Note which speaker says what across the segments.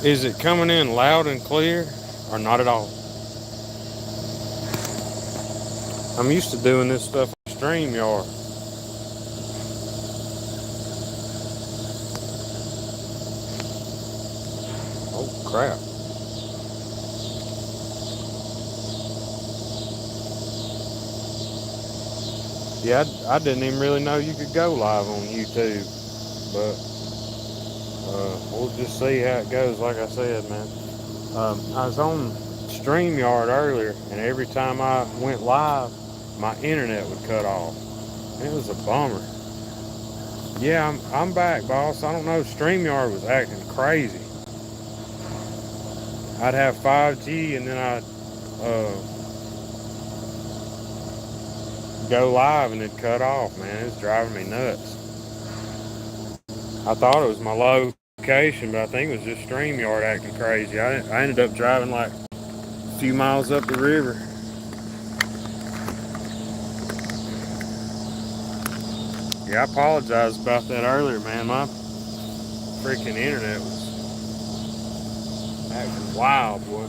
Speaker 1: Is it coming in loud and clear or not at all? I'm used to doing this stuff on StreamYard. Oh crap. Yeah, I didn't even really know you could go live on YouTube, but we'll just see how it goes. Like I said, man, I was on StreamYard earlier, and every time I went live, my internet would cut off. And it was a bummer. Yeah, I'm back, boss. I don't know. StreamYard was acting crazy. I'd have 5G, and then I'd go live, and it'd cut off. Man, it's driving me nuts. I thought it was my location, but I think it was just StreamYard acting crazy. I ended up driving like a few miles up the river. Yeah, I apologize about that earlier, man. My freaking internet was acting wild, boy.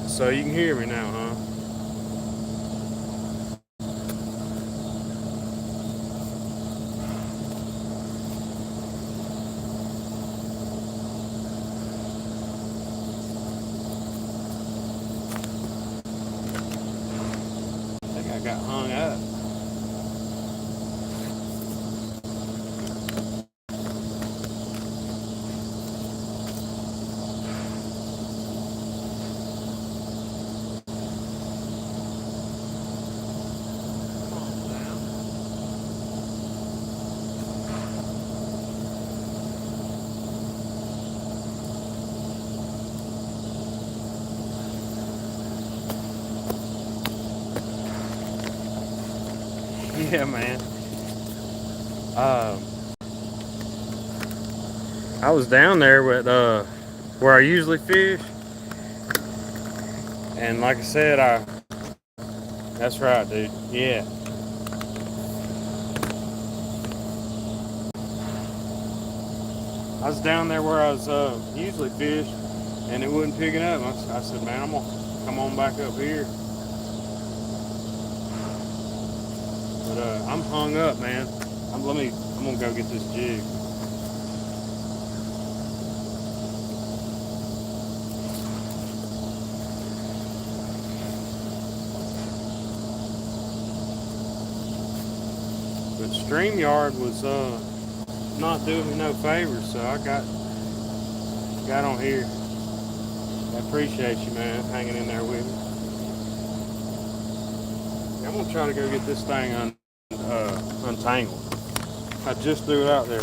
Speaker 1: So you can hear me now, huh? I think I got hung up. Yeah, man. Um, I was down there with where I usually fish, and like I said, I that's right, dude. Yeah, I was down there where I was usually fish, and it wasn't picking up. I said, man, I'm gonna come on back up here, but I'm hung up, man. I'm gonna go get this jig. But StreamYard was not doing me no favors, so I got on here. I appreciate you, man, hanging in there with me. I'm gonna try to go get this thing untangled. I just threw it out there.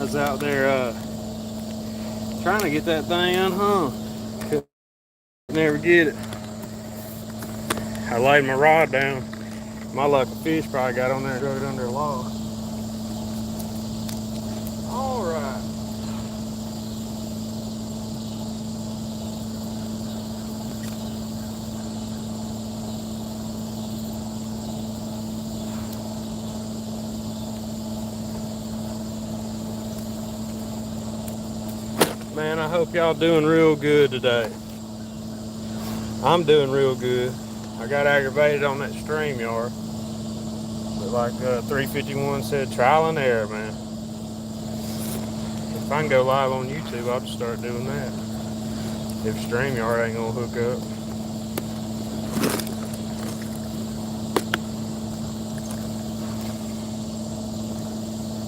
Speaker 1: was out there trying to get that thing unhung. Could never get it. I laid my rod down. My luck, a fish probably got on there and drug it under a log. All right. Man, I hope y'all doing real good today. I'm doing real good. I got aggravated on that StreamYard. But like 351 said, trial and error, man. If I can go live on YouTube, I'll just start doing that. If StreamYard ain't gonna hook up.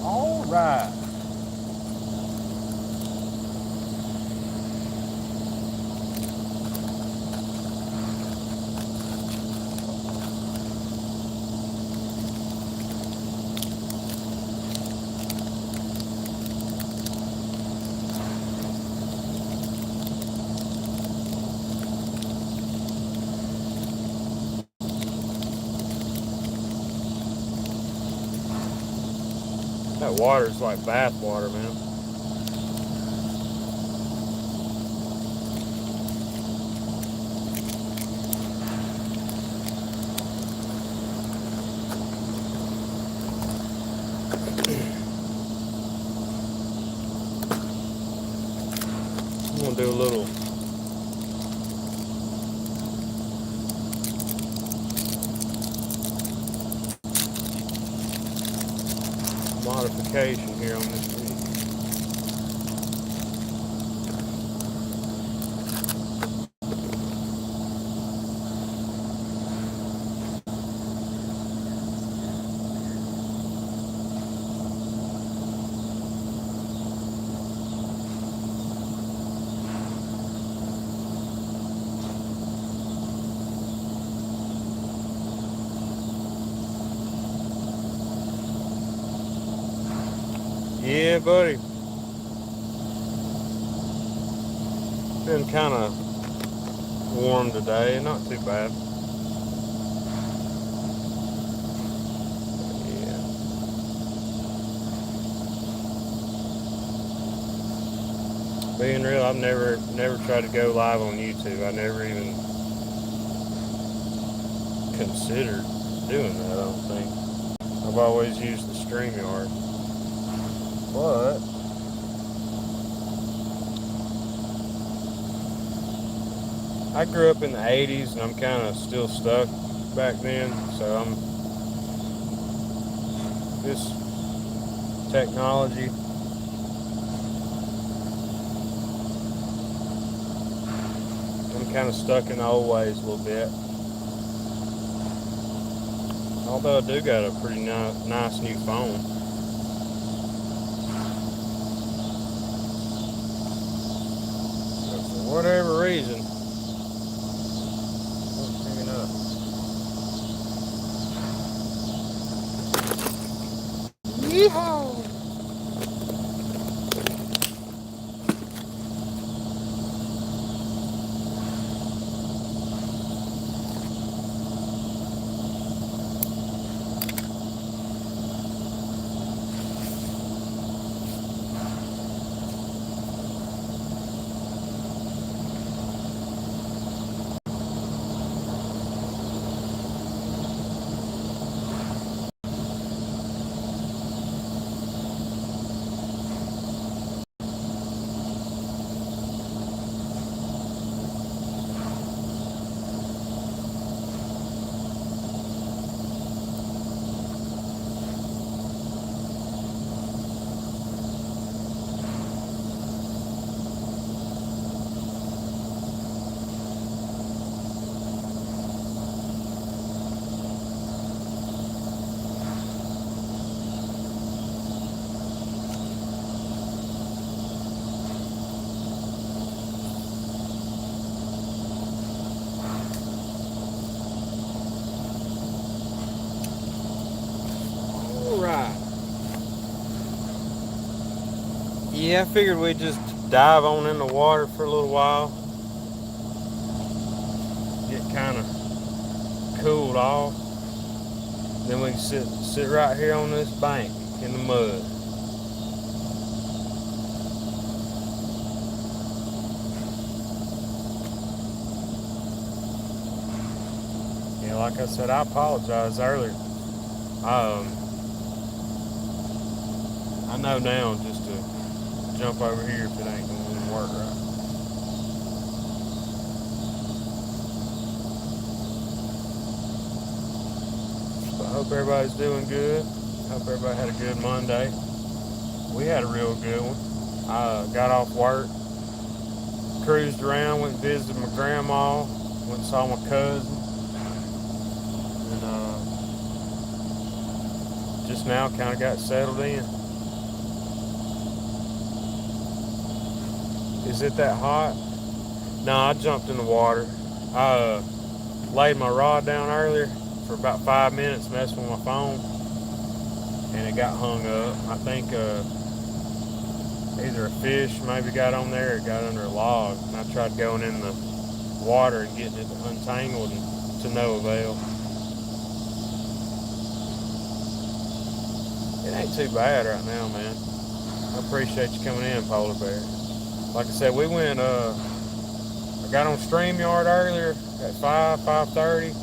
Speaker 1: All right. That water's like bath water, man. I'm gonna do a little modification here on this rig. Yeah, buddy. Been kind of warm today, not too bad. Yeah. Being real, I've never tried to go live on YouTube. I never even considered doing that, I don't think. I've always used the StreamYard. But I grew up in the 80s and I'm kind of still stuck back then, so this technology, I'm kind of stuck in the old ways a little bit. Although I do got a pretty nice new phone. But for whatever reason, it's picking up. Yeehaw! Yeah, I figured we'd just dive on in the water for a little while, get kind of cooled off. Then we can sit right here on this bank in the mud. Yeah, like I said, I apologize earlier. I, I know now just to jump over here if it ain't going to work right. But I hope everybody's doing good. Hope everybody had a good Monday. We had a real good one. I got off work, cruised around, went and visited my grandma, went and saw my cousin, and just now kind of got settled in. Is it that hot? No, I jumped in the water. I laid my rod down earlier for about 5 minutes messing with my phone, and it got hung up. I think either a fish maybe got on there or it got under a log, and I tried going in the water and getting it untangled, and to no avail. It ain't too bad right now, man. I appreciate you coming in, Polar Bear. Like I said, we went, I got on StreamYard earlier at 5:30.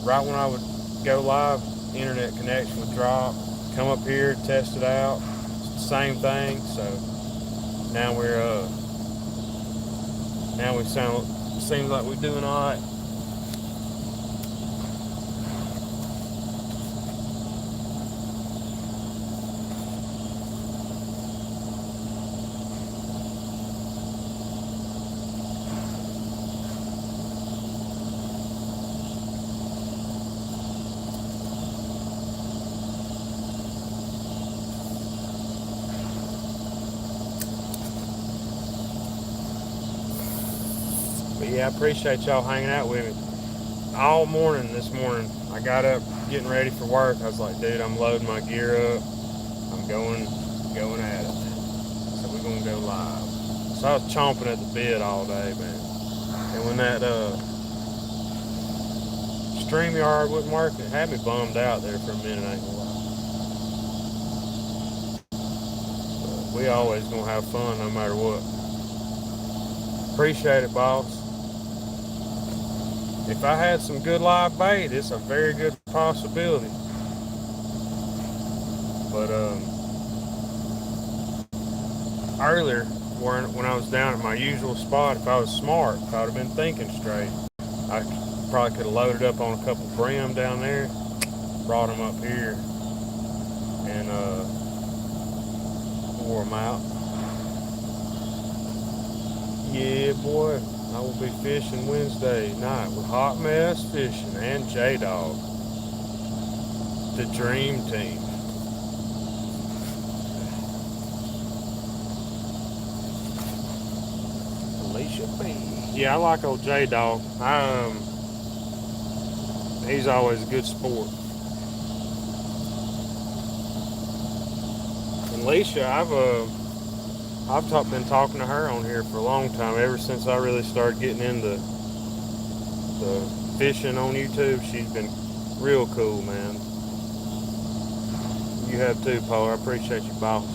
Speaker 1: Right when I would go live, internet connection would drop. Come up here, test it out. Same thing. So now now we seems like we're doing all right. But yeah, I appreciate y'all hanging out with me all morning this morning. I got up getting ready for work. I was like, dude, I'm loading my gear up. I'm going at it. So we're gonna go live. So I was chomping at the bit all day, man. And when that StreamYard wasn't working, it had me bummed out there for a minute, I ain't gonna lie. But we always gonna have fun no matter what. Appreciate it, boss. If I had some good live bait, it's a very good possibility. But earlier, when I was down at my usual spot, if I was smart, if I would have been thinking straight, I probably could have loaded up on a couple brim down there, brought them up here, and wore them out. Yeah, boy, I will be fishing Wednesday night with Hot Mess Fishing and J-Dog, the dream team. Alicia B. Yeah, I like old J-Dog. He's always a good sport. And Alicia, I've been talking to her on here for a long time, ever since I really started getting into the fishing on YouTube. She's been real cool, man. You have too, Paul. I appreciate you, boss.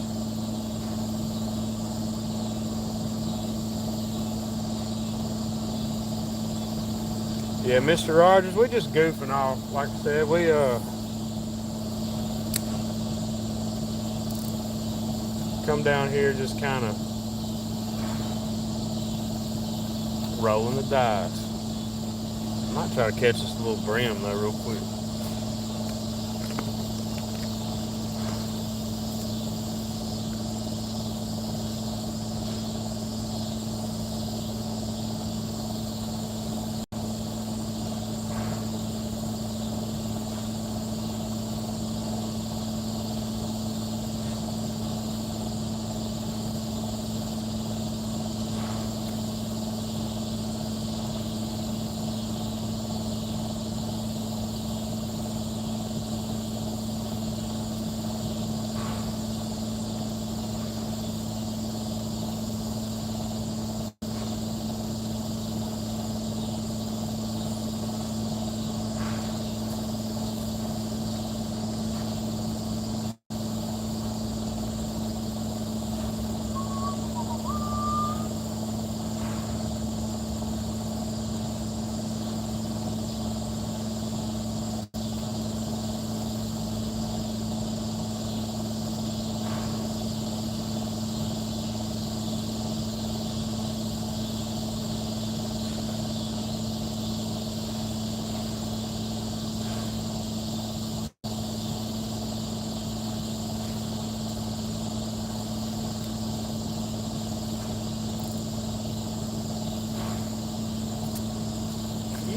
Speaker 1: Yeah, Mr. Rogers, we just goofing off. Like I said, we come down here just kind of rolling the dice. I might try to catch this little brim though real quick.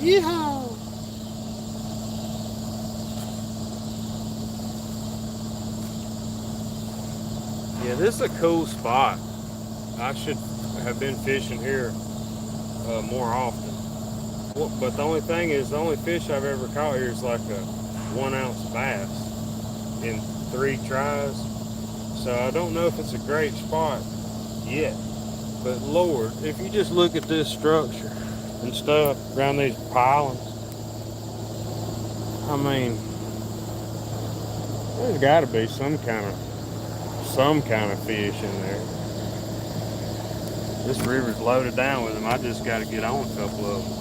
Speaker 1: Yeehaw! Yeah, this is a cool spot. I should have been fishing here more often. But the only thing is, the only fish I've ever caught here is like a 1 ounce bass in 3 tries. So I don't know if it's a great spot yet. But Lord, if you just look at this structure and stuff around these pilings, I mean, there's got to be some kind of fish in there. This river's loaded down with them. I just got to get on a couple of them.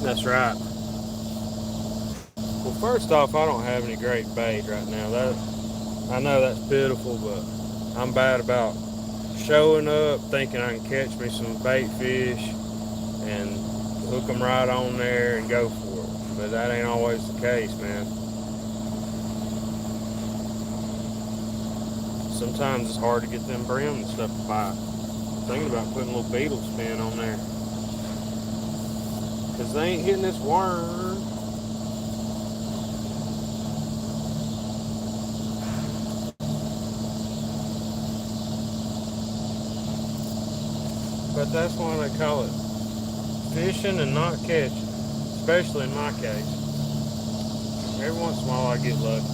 Speaker 1: That's right. Well, first off, I don't have any great bait right now. I know that's pitiful, but I'm bad about showing up thinking I can catch me some bait fish and hook them right on there and go for it. But that ain't always the case, man. Sometimes it's hard to get them brim and stuff to bite. I'm thinking about putting a little beetle spin on there, because they ain't hitting this worm. But that's why they call it fishing and not catching, especially in my case. Every once in a while I get lucky.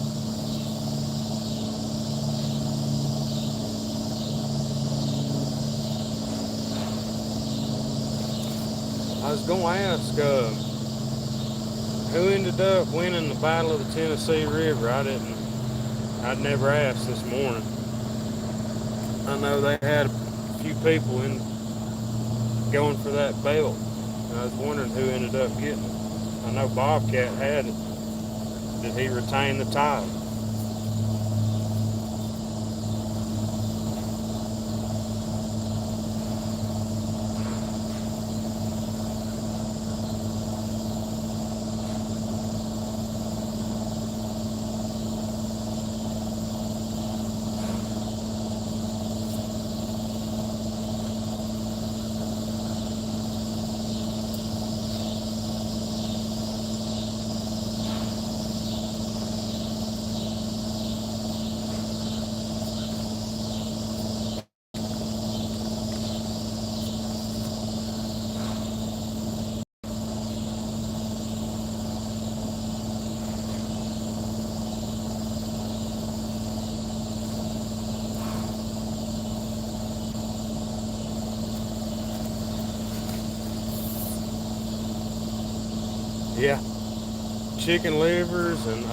Speaker 1: I was going to ask who ended up winning the Battle of the Tennessee River. I'd never asked this morning. I know they had a few people going for that belt. And I was wondering who ended up getting it. I know Bobcat had it. Did he retain the title? Yeah. Chicken livers and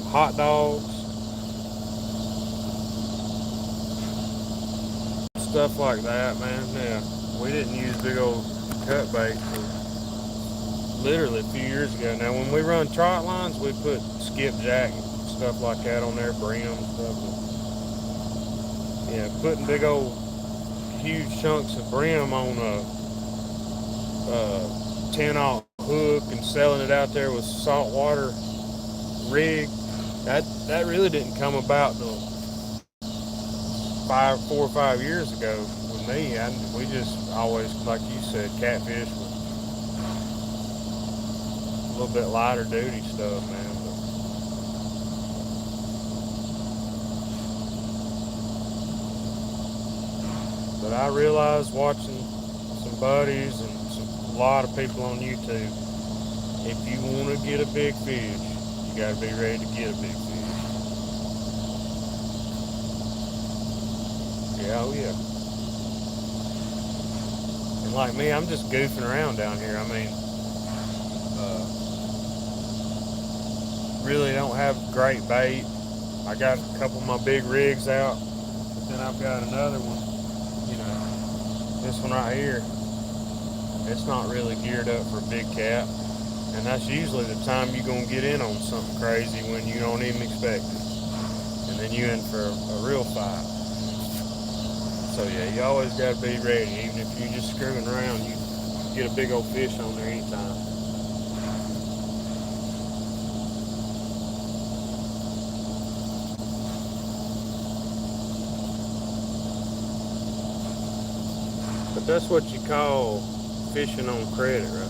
Speaker 1: hot dogs, stuff like that, man. Yeah, we didn't use big old cut bait for literally a few years ago. Now, when we run trot lines, we put skipjack and stuff like that on there, brim stuff. Yeah, putting big old huge chunks of brim on a 10-aught hook and selling it out there with saltwater rig. That really didn't come about till 4 or 5 years ago when me, we just always, like you said, catfish with a little bit lighter duty stuff, man. But I realized watching some buddies and a lot of people on YouTube, if you want to get a big fish, you got to be ready to get a big fish. Yeah, oh yeah. And like me, I'm just goofing around down here. I mean, really don't have great bait. I got a couple of my big rigs out, but then I've got another one, you know, this one right here. It's not really geared up for a big cat, and that's usually the time you're gonna get in on something crazy when you don't even expect it, and then you're in for a real fight. So yeah, you always gotta be ready, even if you're just screwing around, you get a big old fish on there anytime. But that's what you call fishing on credit right there.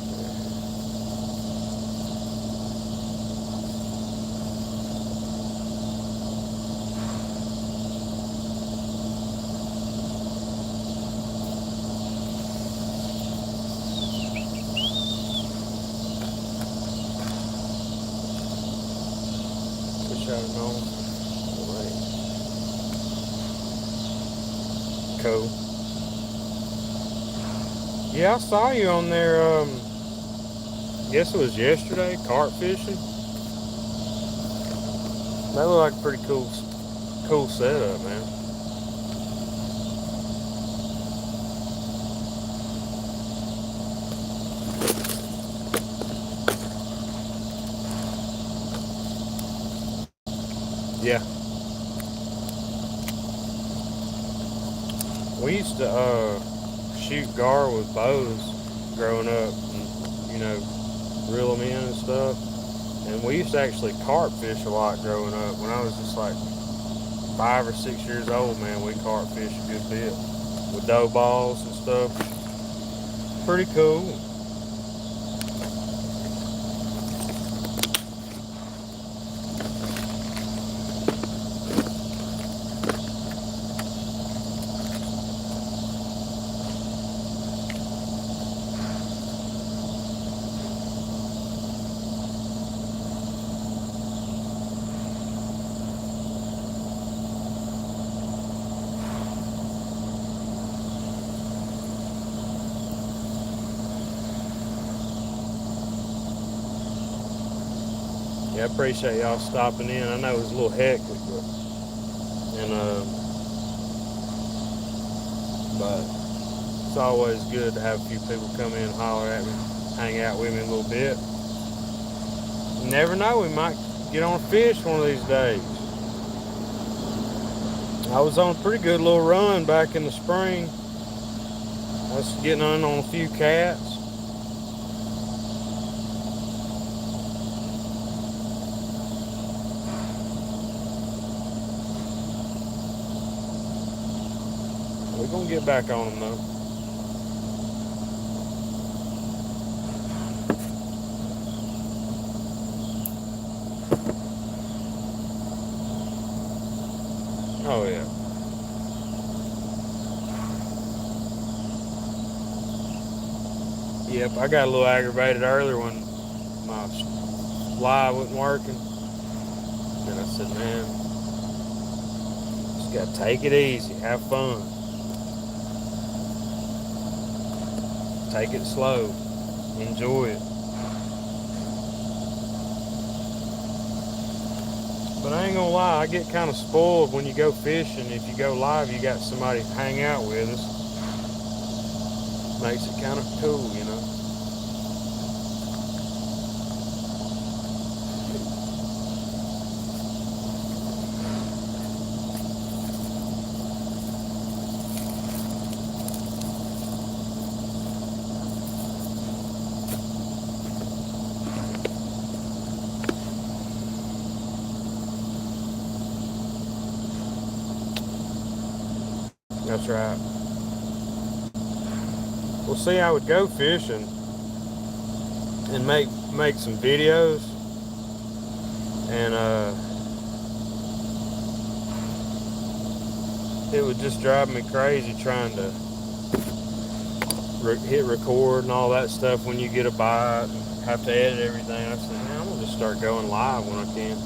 Speaker 1: Wish I'd have known. Cool. Yeah, I saw you on there, guess it was yesterday, carp fishing. That looked like a pretty cool setup, man. Yeah. We used to shoot gar with bows growing up, and, you know, reel them in and stuff. And we used to actually carp fish a lot growing up. When I was just like 5 or 6 years old, man, we carp fish a good bit with dough balls and stuff. Pretty cool. Yeah, I appreciate y'all stopping in. I know it was a little hectic, but it's always good to have a few people come in and holler at me, hang out with me a little bit. You never know, we might get on a fish one of these days. I was on a pretty good little run back in the spring. I was getting on a few cats. We're gonna get back on them though. Oh yeah. Yep, I got a little aggravated earlier when my fly wasn't working. And I said, man, just gotta take it easy, have fun. Take it slow. Enjoy it. But I ain't gonna lie, I get kind of spoiled when you go fishing. If you go live, you got somebody to hang out with us. Makes it kind of cool, you know. That's right. We'll see. I would go fishing and make some videos, and it would just drive me crazy trying to hit record and all that stuff when you get a bite and have to edit everything. I said, man, I'm gonna just start going live when I can.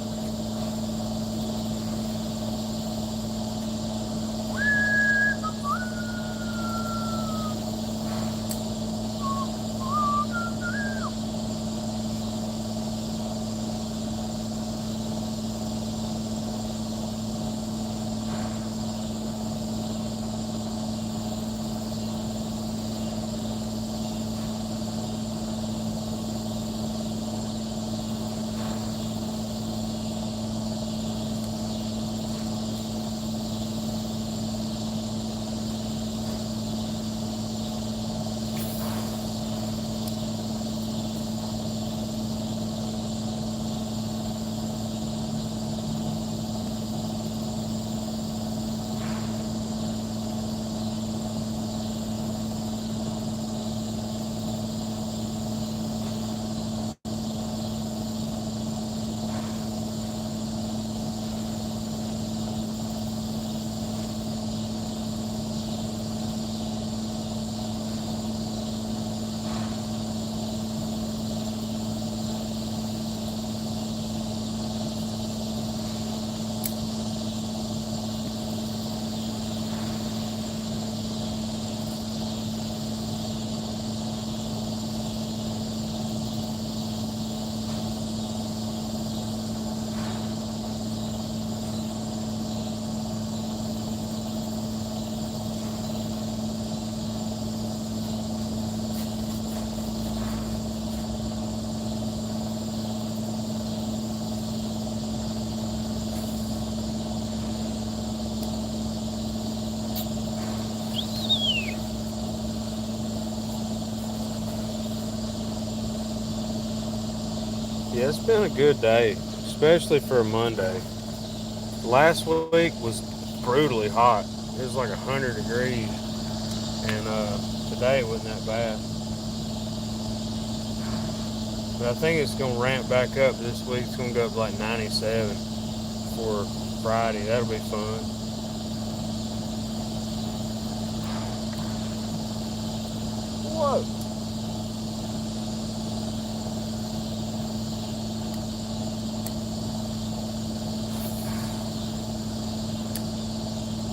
Speaker 1: Yeah, it's been a good day, especially for a Monday. Last week was brutally hot. It was like 100 degrees, and today it wasn't that bad. But I think it's gonna ramp back up this week. It's gonna go up like 97 for Friday. That'll be fun. Whoa.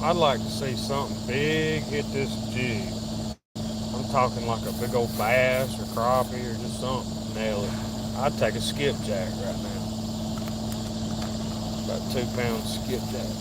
Speaker 1: I'd like to see something big hit this jig. I'm talking like a big old bass or crappie or just something. Nail it. I'd take a skipjack right now. About 2 pound skipjack.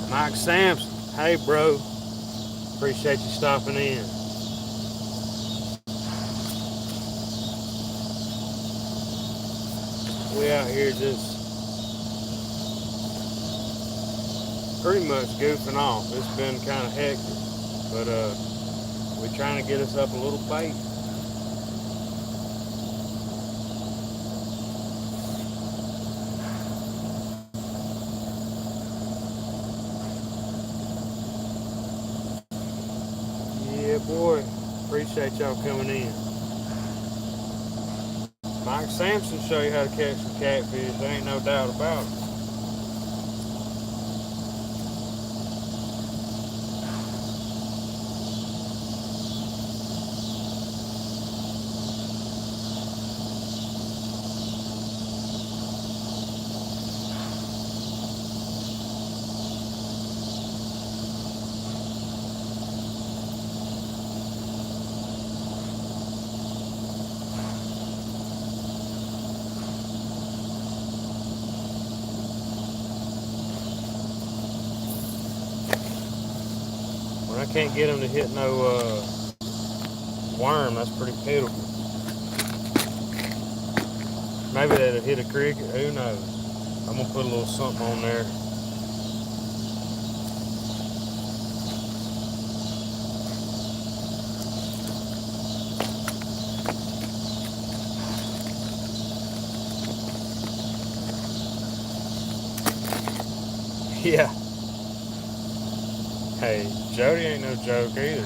Speaker 1: Mike Sampson, hey bro, appreciate you stopping in. We out here just pretty much goofing off. It's been kind of hectic, but we're trying to get us up a little bait. Yeah, boy. Appreciate y'all coming in. Mike Sampson show you how to catch some catfish. There ain't no doubt about it. When I can't get them to hit no worm, that's pretty pitiful. Maybe that'll hit a cricket, who knows. I'm gonna put a little something on there. Yeah. Hey, Jody ain't no joke either.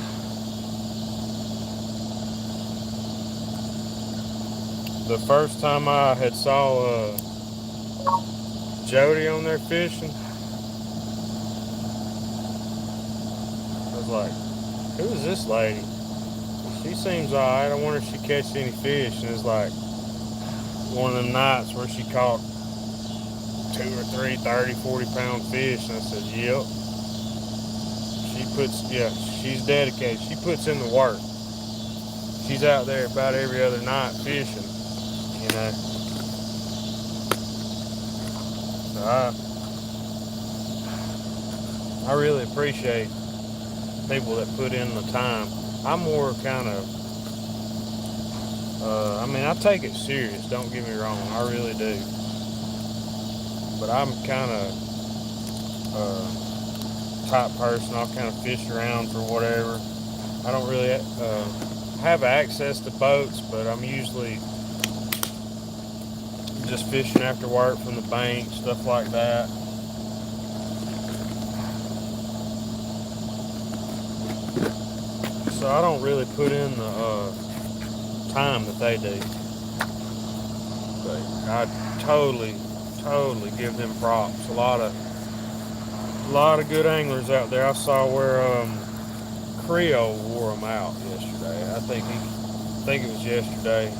Speaker 1: The first time I had saw Jody on there fishing, I was like, who is this lady? She seems alright. I wonder if she catches any fish. And it's like one of them nights where she caught 2 or 3 30, 40-pound fish. And I said, yep. She's dedicated. She puts in the work. She's out there about every other night fishing, you know. So I really appreciate people that put in the time. I'm more kind of, I mean, I take it serious, don't get me wrong, I really do. But I'm kind of type person, I'll kind of fish around for whatever. I don't really have access to boats, but I'm usually just fishing after work from the bank, stuff like that. So I don't really put in the time that they do. But I totally give them props. A lot of good anglers out there. I saw where Creole wore them out yesterday. I think it was yesterday.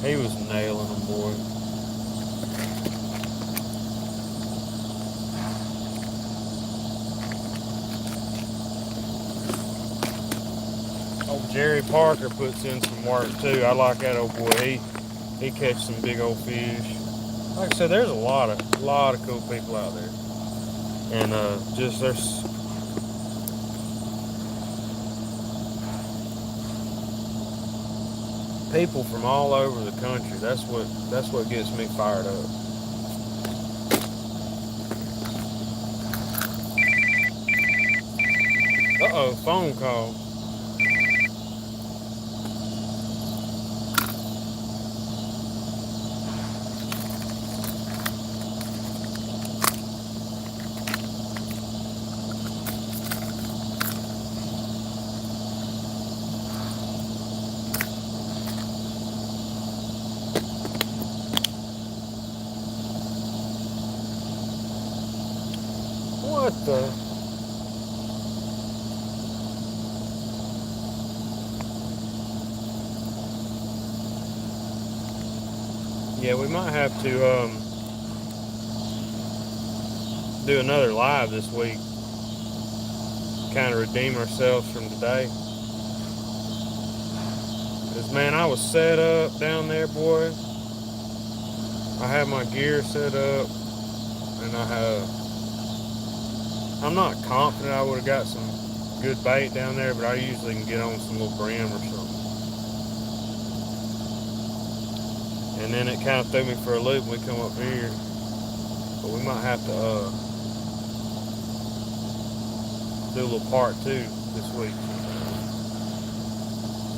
Speaker 1: He was nailing them, boy. Old Jerry Parker puts in some work too. I like that old boy. He catches some big old fish. Like I said, there's a lot of cool people out there, and just there's people from all over the country. That's what gets me fired up. Uh-oh, phone call. What the? Yeah, we might have to do another live this week. Kind of redeem ourselves from today. Because, man, I was set up down there, boy. I had my gear set up, and I'm not confident I would have got some good bait down there, but I usually can get on some little brim or something. And then it kind of threw me for a loop when we come up here. But we might have to do a little part 2 this week.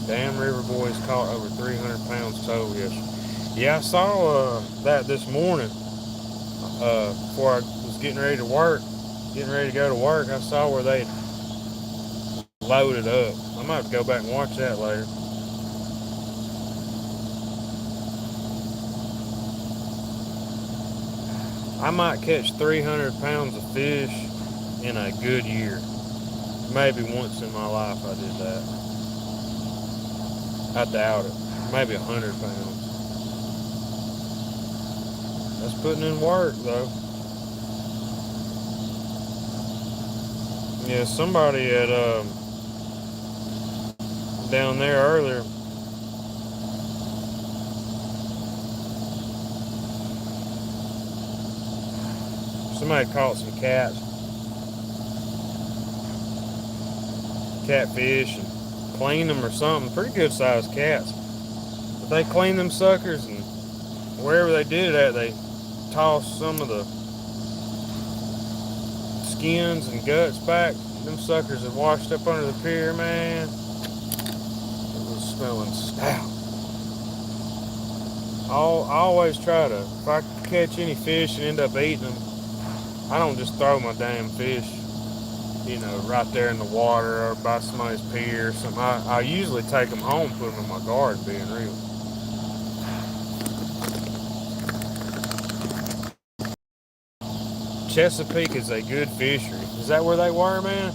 Speaker 1: Damn River Boys caught over 300 pounds total yesterday. Yeah, I saw that this morning before I was getting ready to go to work. I saw where they loaded up. I might have to go back and watch that later. I might catch 300 pounds of fish in a good year. Maybe once in my life I did that. I doubt it. Maybe 100 pounds. That's putting in work though. Yeah, somebody had down there earlier. Somebody caught some catfish, and cleaned them or something. Pretty good sized cats. But they cleaned them suckers, and wherever they did it at, they tossed some of the skins and guts back. Them suckers had washed up under the pier, man. It was smelling stout. I always try to, if I catch any fish and end up eating them, I don't just throw my damn fish, right there in the water or by somebody's pier or something. I usually take them home, put them in my garden, being real. Chesapeake is a good fishery. Is that where they were, man?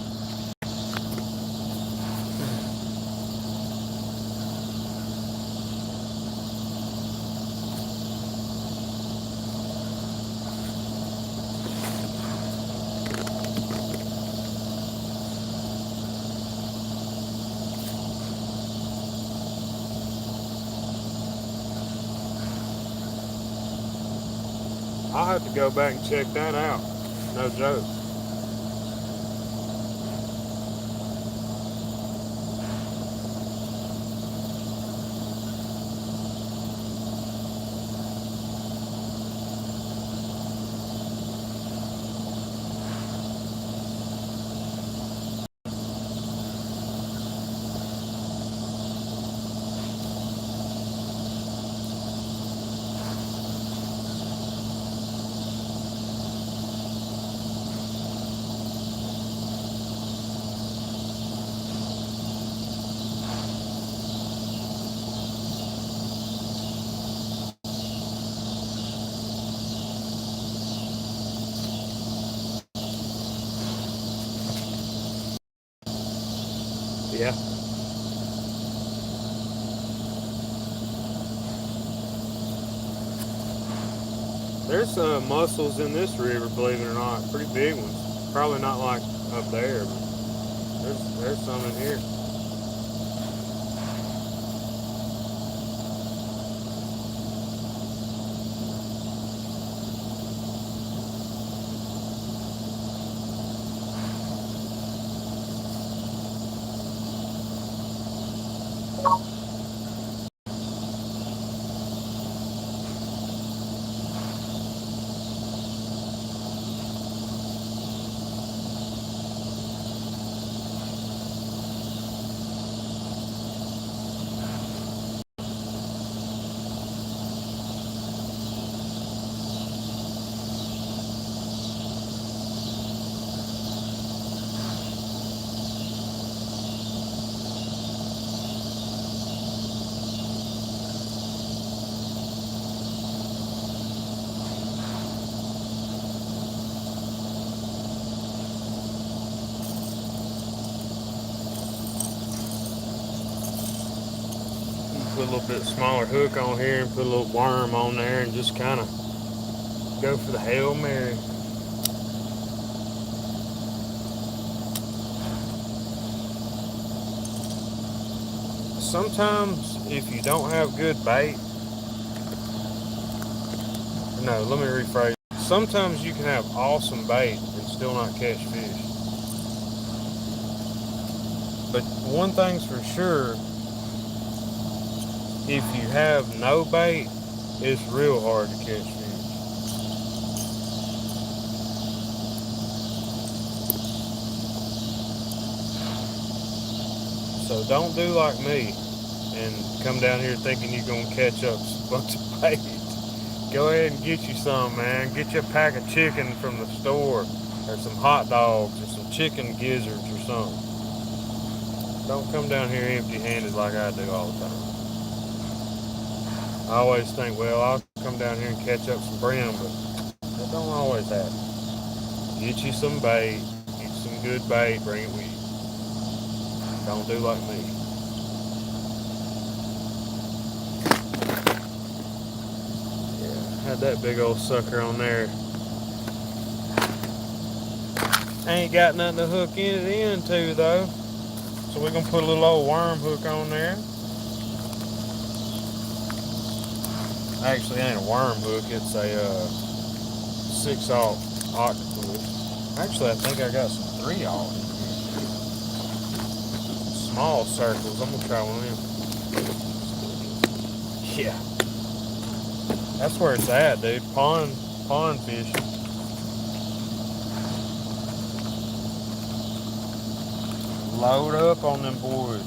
Speaker 1: I'll have to go back and check that out. No joke. Yeah. There's mussels in this river, believe it or not. Pretty big ones. Probably not like up there, but there's some in here. Put a little bit smaller hook on here and put a little worm on there and just kind of go for the Hail Mary. Sometimes if you don't have good bait, no, let me rephrase. Sometimes you can have awesome bait and still not catch fish. But one thing's for sure, if you have no bait, it's real hard to catch fish. So don't do like me and come down here thinking you're going to catch up a bunch of bait. Go ahead and get you some, man. Get you a pack of chicken from the store or some hot dogs or some chicken gizzards or something. Don't come down here empty-handed like I do all the time. I always think, well, I'll come down here and catch up some brim, but that don't always happen. Get you some bait, get some good bait, bring it with you. Don't do like me. Yeah, had that big old sucker on there. Ain't got nothing to hook it into though. So we're gonna put a little old worm hook on there. Actually, it ain't a worm hook, it's a 6/0 octopus. Actually, I think I got some 3/0 in here. Small circles. I'm gonna try one of them. Yeah. That's where it's at, dude. Pond fishing. Load up on them boys.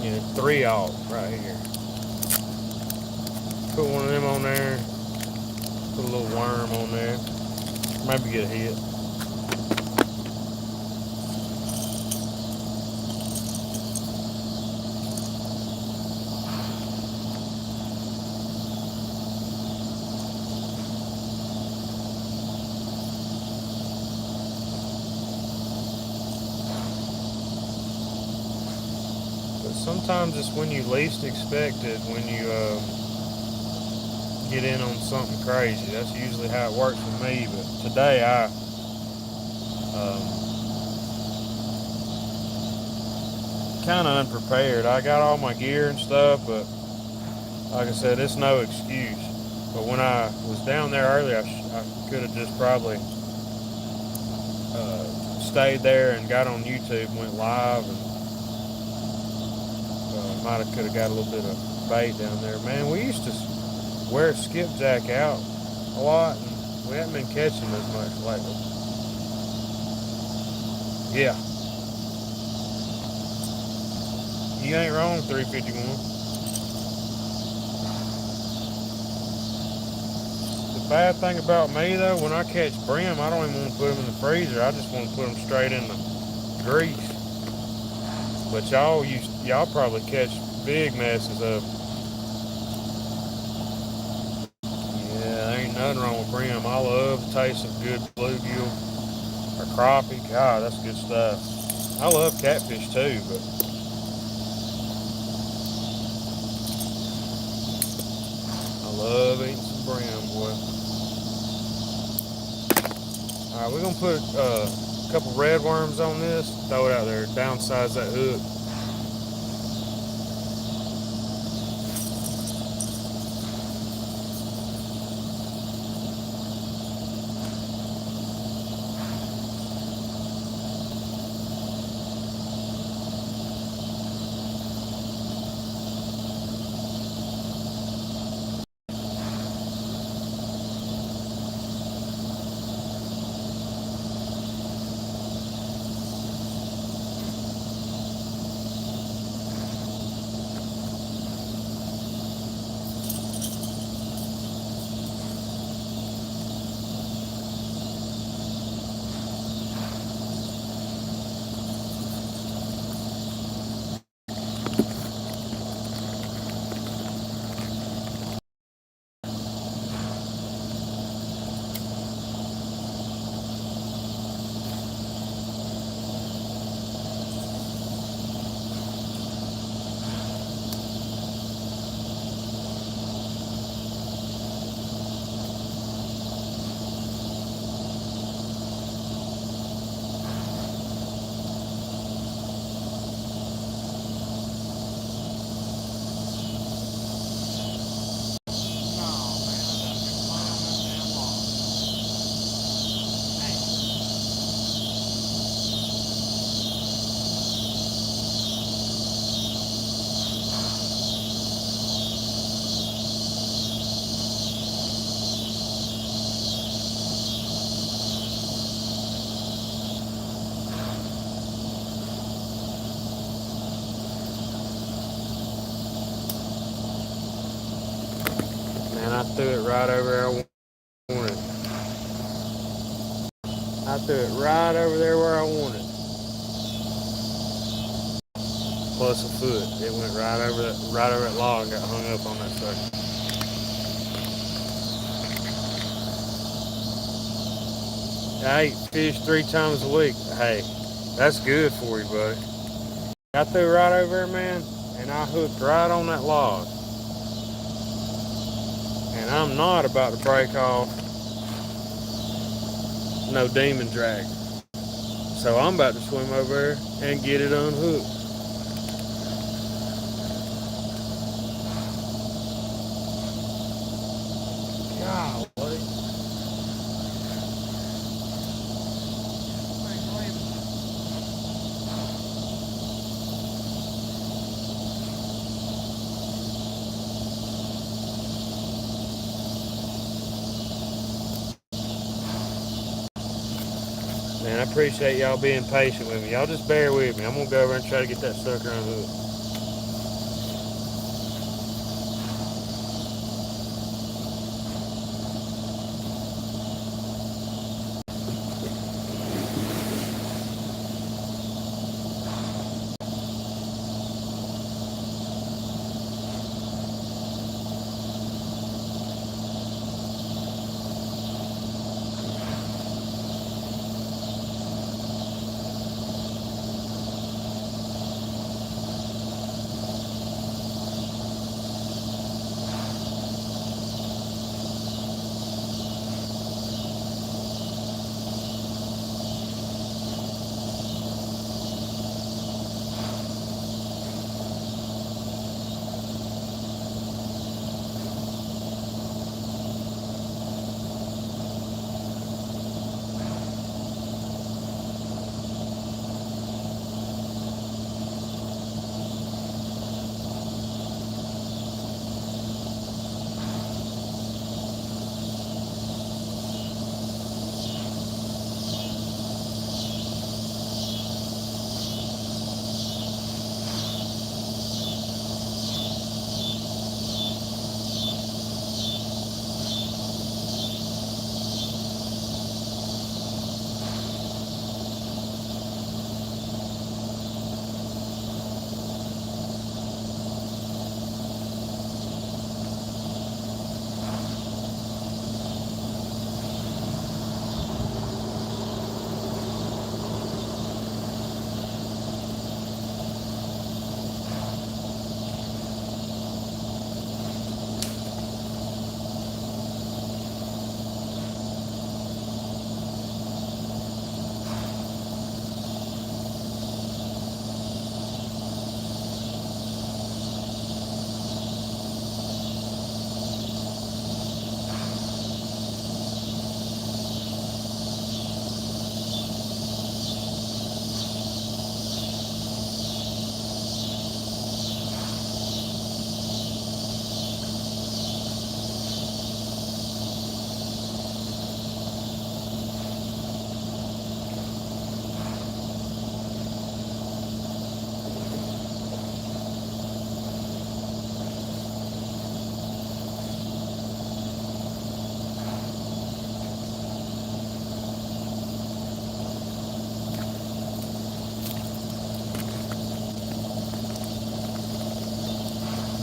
Speaker 1: Yeah, 3/0 right here. Put one of them on there. Put a little worm on there. Maybe get a hit. Sometimes it's when you least expect it, when you get in on something crazy. That's usually how it works for me. But today I kind of unprepared. I got all my gear and stuff, but like I said, it's no excuse. But when I was down there earlier, I could have just probably stayed there and got on YouTube, went live, and could have got a little bit of bait down there. Man, we used to wear skipjack out a lot, and we haven't been catching as much lately. Yeah. You ain't wrong, 351. The bad thing about me, though, when I catch brim, I don't even want to put them in the freezer. I just want to put them straight in the grease. But y'all probably catch big masses of. Yeah, there ain't nothing wrong with brim. I love the taste of good bluegill or crappie. God, that's good stuff. I love catfish too, but I love eating some brim, boy. All right, we're gonna put a couple red worms on this. Throw it out there. Downsize that hook. I threw it right over there. I threw it right over there where I wanted. Plus a foot. It went right over that log and got hung up on that sucker. I eat fish 3 times a week. Hey, that's good for you, buddy. I threw right over there, man, and I hooked right on that log. And I'm not about to break off no demon drag. So I'm about to swim over there and get it unhooked. Golly. Man, I appreciate y'all being patient with me. Y'all just bear with me. I'm going to go over and try to get that sucker unhooked.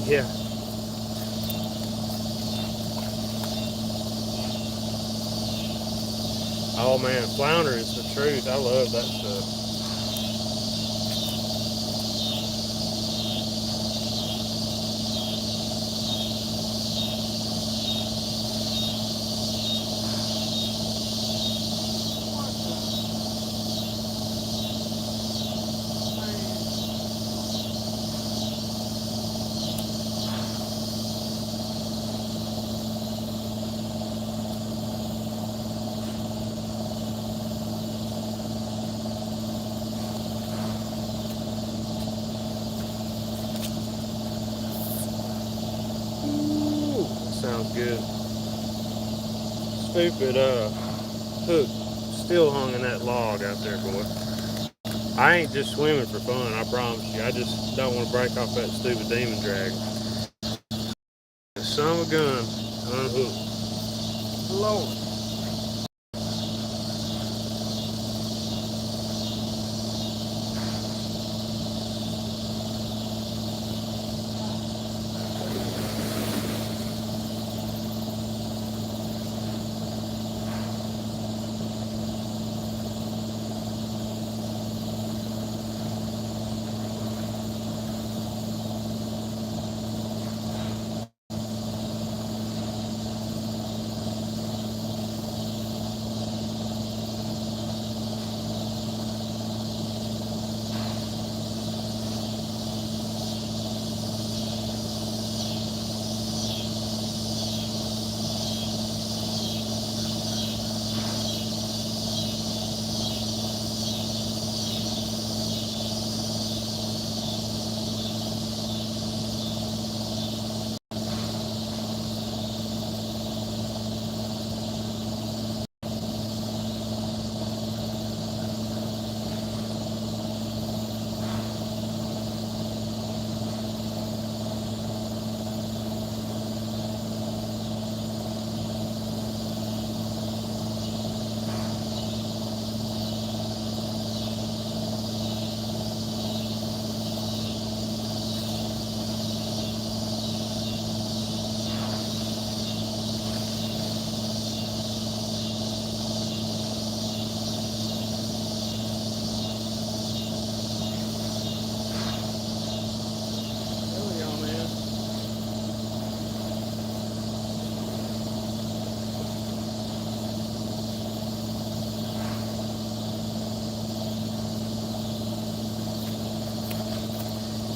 Speaker 1: Yeah. Oh man, flounder is the truth. I love that stuff. Ooh, that sounds good. Stupid hook still hung in that log out there, boy. I ain't just swimming for fun, I promise you. I just don't want to break off that stupid demon dragon. Son of a gun Unhook. Lord.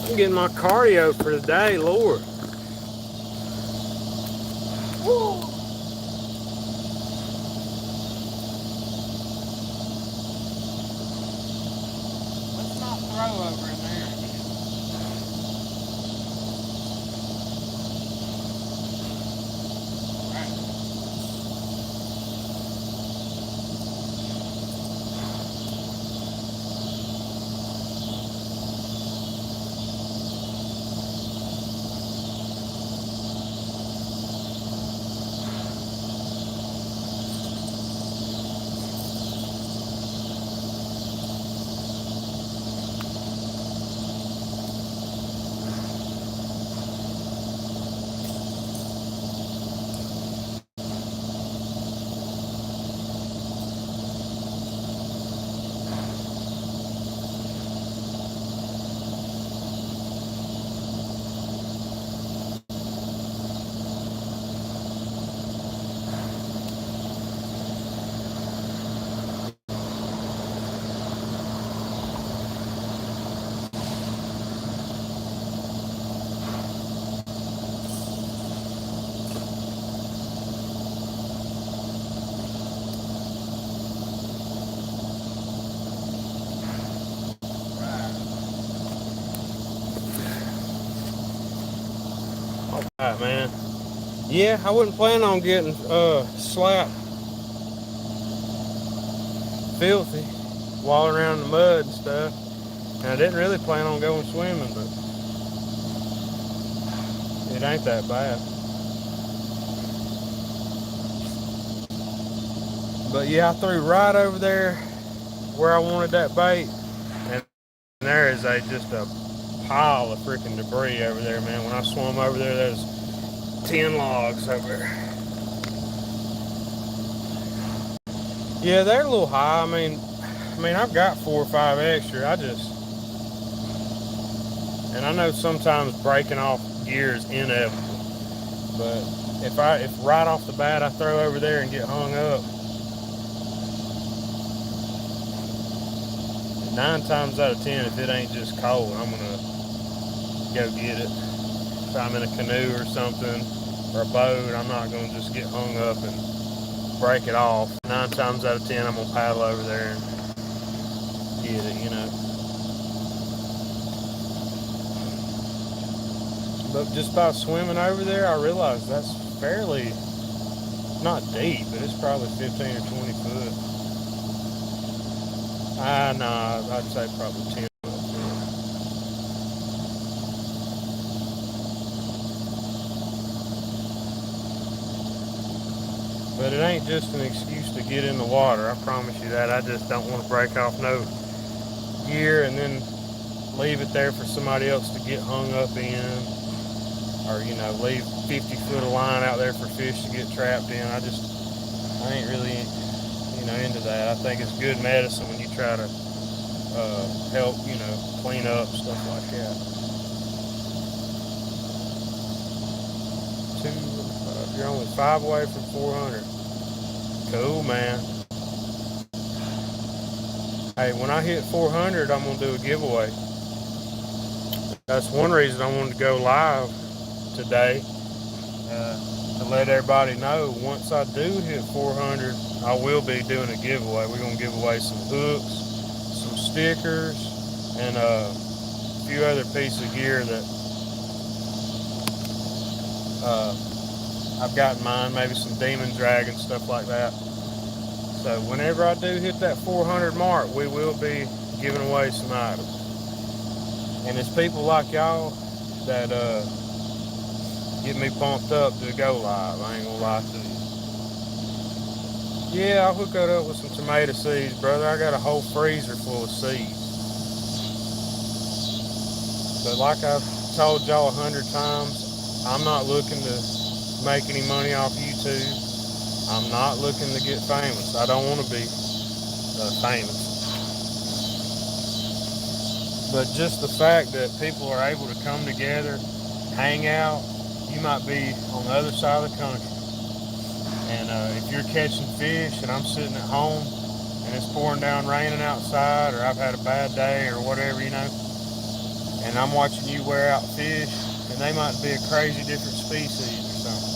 Speaker 1: I'm getting my cardio for the day, Lord. Woo. Let's not throw over in there again. Alright, man. Yeah, I wasn't planning on getting slapped filthy, walking around in the mud and stuff. And I didn't really plan on going swimming, but it ain't that bad. But yeah, I threw right over there where I wanted that bait, and there is just a pile of freaking debris over there, man. When I swam over there, there's 10 logs over there. Yeah, they're a little high. I mean, I've got 4 or 5 extra. And I know sometimes breaking off gear is inevitable, but if right off the bat I throw over there and get hung up, 9 times out of 10, if it ain't just cold, I'm gonna go get it. If I'm in a canoe or something, or a boat, I'm not gonna just get hung up and break it off. 9 times out of 10, I'm gonna paddle over there and get it, But just by swimming over there, I realized that's fairly not deep, but it's probably 15 or 20 foot. No, I'd say probably 10 foot. But it ain't just an excuse to get in the water. I promise you that. I just don't want to break off no gear and then leave it there for somebody else to get hung up in, or leave 50 foot of line out there for fish to get trapped in. I ain't really into that. I think it's good medicine when you try to help clean up stuff like that. You're only 5 away from 400. Cool, man. Hey, when I hit 400, I'm gonna do a giveaway. That's one reason I wanted to go live today, to let everybody know once I do hit 400, I will be doing a giveaway. We're going to give away some hooks, some stickers, and a few other pieces of gear that I've got in mind, maybe some Demon Dragon, stuff like that. So whenever I do hit that 400 mark, we will be giving away some items. And it's people like y'all that get me pumped up to go live. I ain't gonna lie to you. Yeah, I'll hook that up with some tomato seeds, brother. I got a whole freezer full of seeds. But like I've told y'all 100 times, I'm not looking to make any money off YouTube. I'm not looking to get famous. I don't want to be famous. But just the fact that people are able to come together, hang out. You might be on the other side of the country, and if you're catching fish and I'm sitting at home and it's pouring down raining outside, or I've had a bad day or whatever, and I'm watching you wear out fish, and they might be a crazy different species or something.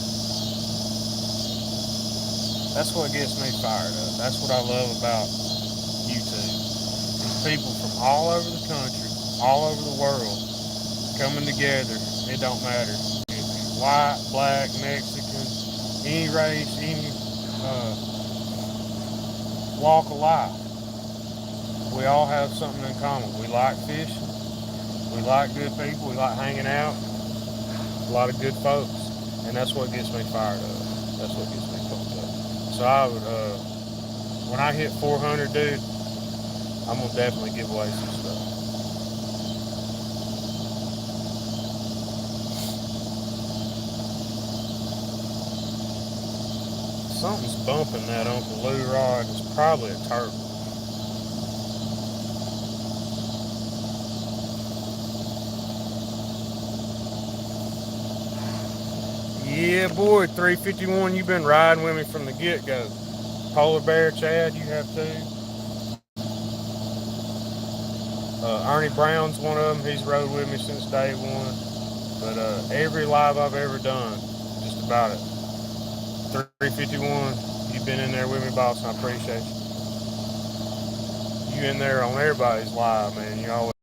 Speaker 1: That's what gets me fired up. That's what I love about YouTube. These people from all over the country, all over the world, coming together. It don't matter. White, black, Mexican, any race, any walk of life. We all have something in common. We like fishing. We like good people. We like hanging out. A lot of good folks. And that's what gets me fired up. That's what gets me pumped up. So I would, when I hit 400, dude, I'm going to definitely give away some stuff. Something's bumping that Uncle Lou rod. It's probably a turtle. Yeah, boy, 351, you've been riding with me from the get-go. Polar Bear Chad, you have too. Ernie Brown's one of them. He's rode with me since day one. But every live I've ever done, just about it. 351, you've been in there with me, boss, and I appreciate you. You in there on everybody's live, man. You always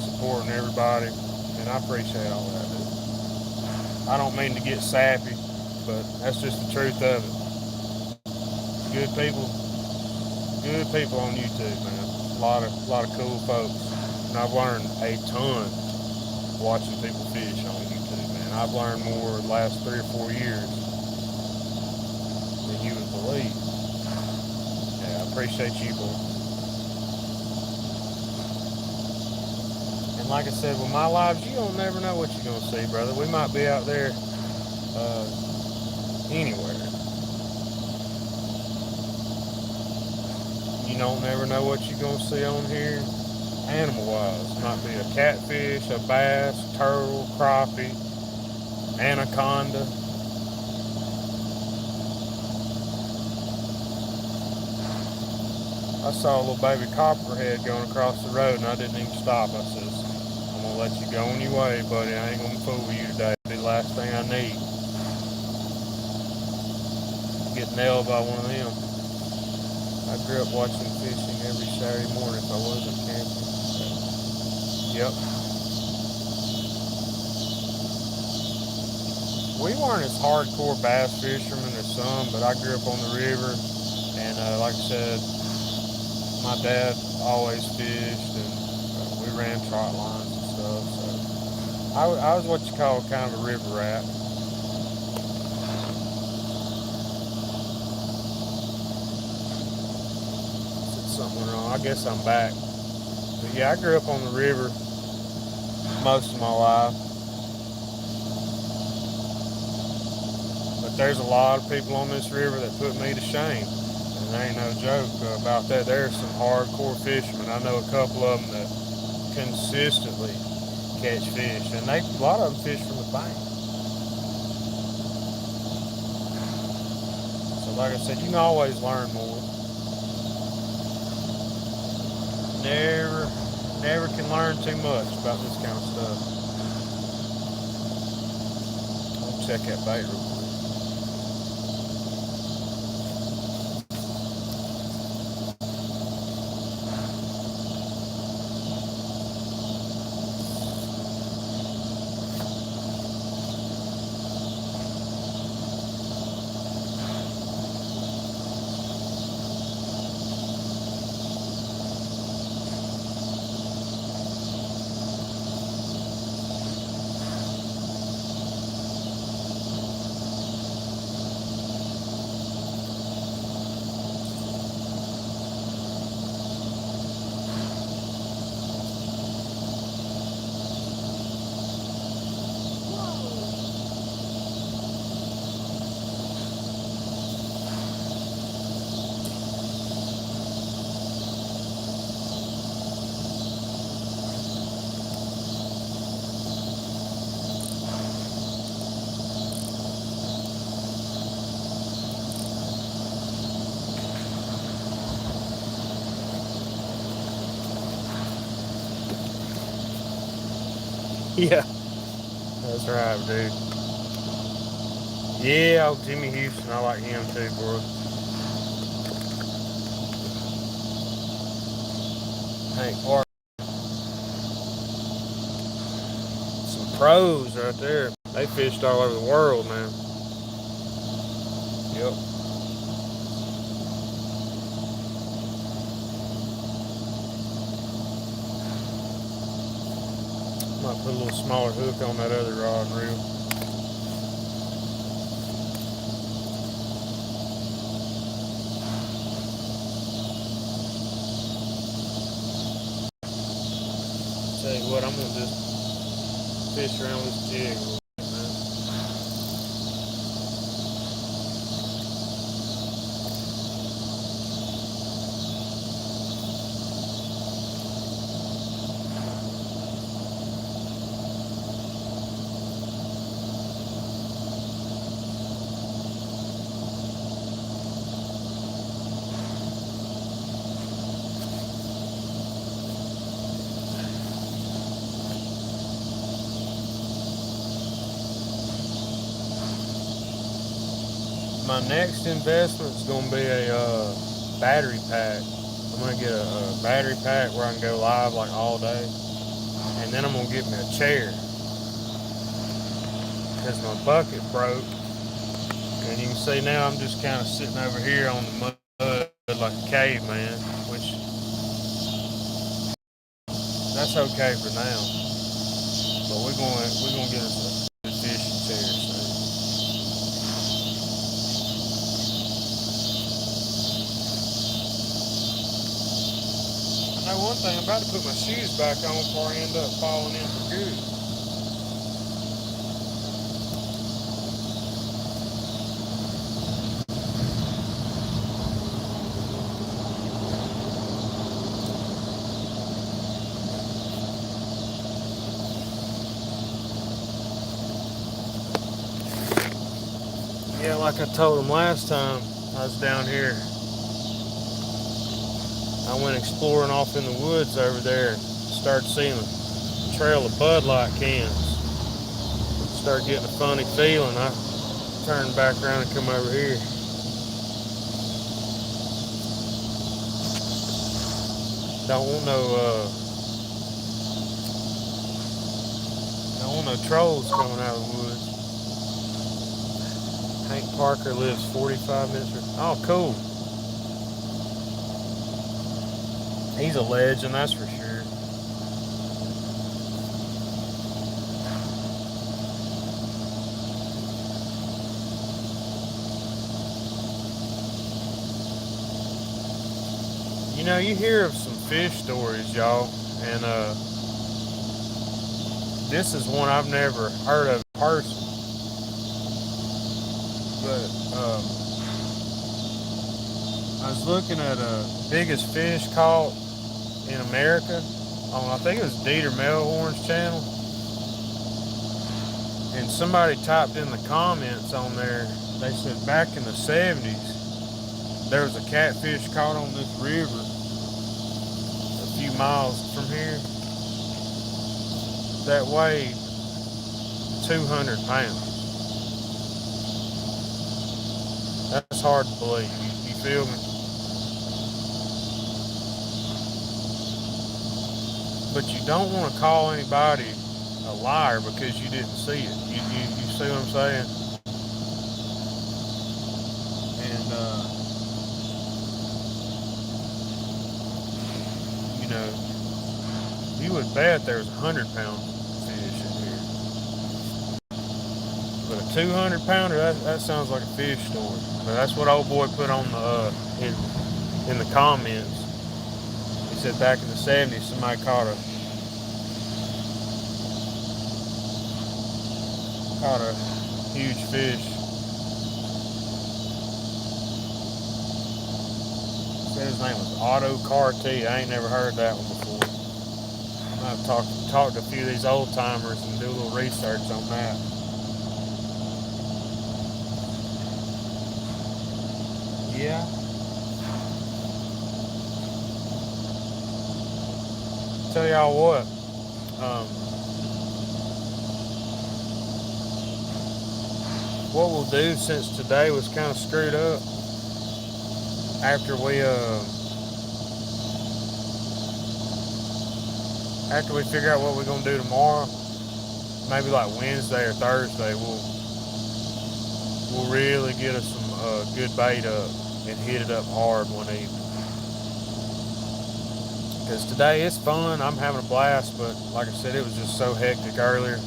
Speaker 1: supporting everybody, and I appreciate all that, dude. I don't mean to get sappy, but that's just the truth of it. Good people on YouTube, man. A lot of cool folks, and I've learned a ton watching people fish on YouTube, man. I've learned more the last 3 or 4 years than you would believe. Yeah, I appreciate you, boy. And like I said, with my lives, you don't never know what you're gonna see, brother. We might be out there anywhere. You don't never know what you're gonna see on here. Animal-wise, might be a catfish, a bass, turtle, crappie, anaconda. I saw a little baby copperhead going across the road, and I didn't even stop. I says, I'm gonna let you go on your way, buddy. I ain't gonna fool with you today. It'll be the last thing I need. Get nailed by one of them. I grew up watching fishing every Saturday morning if I wasn't camping. Yep. We weren't as hardcore bass fishermen as some, but I grew up on the river, and like I said, my dad always fished, and we ran trot lines and stuff. So I was what you call kind of a river rat. something went wrong. I guess I'm back. But yeah, I grew up on the river most of my life. But there's a lot of people on this river that put me to shame. And there ain't no joke about that. There's some hardcore fishermen. I know a couple of them that consistently catch fish. And a lot of them fish from the bank. So like I said, you can always learn more. Never can learn too much about this kind of stuff. I'll check that bait real quick. Yeah, that's right, dude. Yeah, old Jimmy Houston, I like him too, bro. Hank Park, some pros right there. They fished all over the world, man. Yep. Might put a little smaller hook on that other rod and reel. Tell you what, I'm gonna just fish around this jig a little bit, man. My next investment is gonna be a battery pack. I'm gonna get a battery pack where I can go live like all day, and then I'm gonna get me a chair because my bucket broke. And you can see now I'm just kind of sitting over here on the mud like a caveman, which that's okay for now. But we're gonna get us a fishing chair soon. I know one thing, I'm about to put my shoes back on before I end up falling in for good. Yeah, like I told them last time I was down here, I went exploring off in the woods over there, started seeing a trail of Bud Light cans. Started getting a funny feeling. I turned back around and come over here. Don't want no trolls coming out of the woods. Hank Parker lives 45 minutes. Oh, cool. He's a legend, that's for sure. You know, you hear of some fish stories, y'all, and this is one I've never heard of in person. But I was looking at biggest fish caught in America on, I think it was Dieter Melhorn's channel, and somebody typed in the comments on there. They said back in the 70s there was a catfish caught on this river a few miles from here that weighed 200 pounds. That's hard to believe. You feel me? But you don't want to call anybody a liar because you didn't see it. You see what I'm saying? And you know, you would bet there's 100-pound fish in here. But a 200-pounder, that sounds like a fish story. But that's what old boy put on the in the comments. He said back in the 70s somebody caught a huge fish. Said his name was Otto Carty. I ain't never heard that one before. I've talked to a few of these old timers and do a little research on that. Yeah. Tell y'all what. What we'll do, since today was kind of screwed up, after we figure out what we're gonna do tomorrow, maybe like Wednesday or Thursday, we'll really get us some good bait up and hit it up hard one evening. Because today it's fun, I'm having a blast, but like I said, it was just so hectic earlier.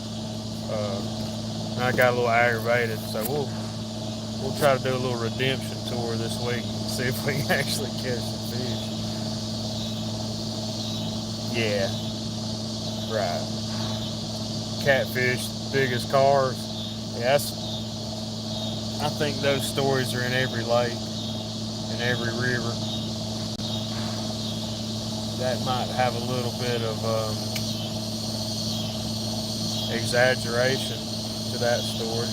Speaker 1: And I got a little aggravated, so we'll try to do a little redemption tour this week and see if we can actually catch some fish. Yeah, right. Catfish, biggest cars. Yeah, I think those stories are in every lake, in every river. That might have a little bit of exaggeration to that story.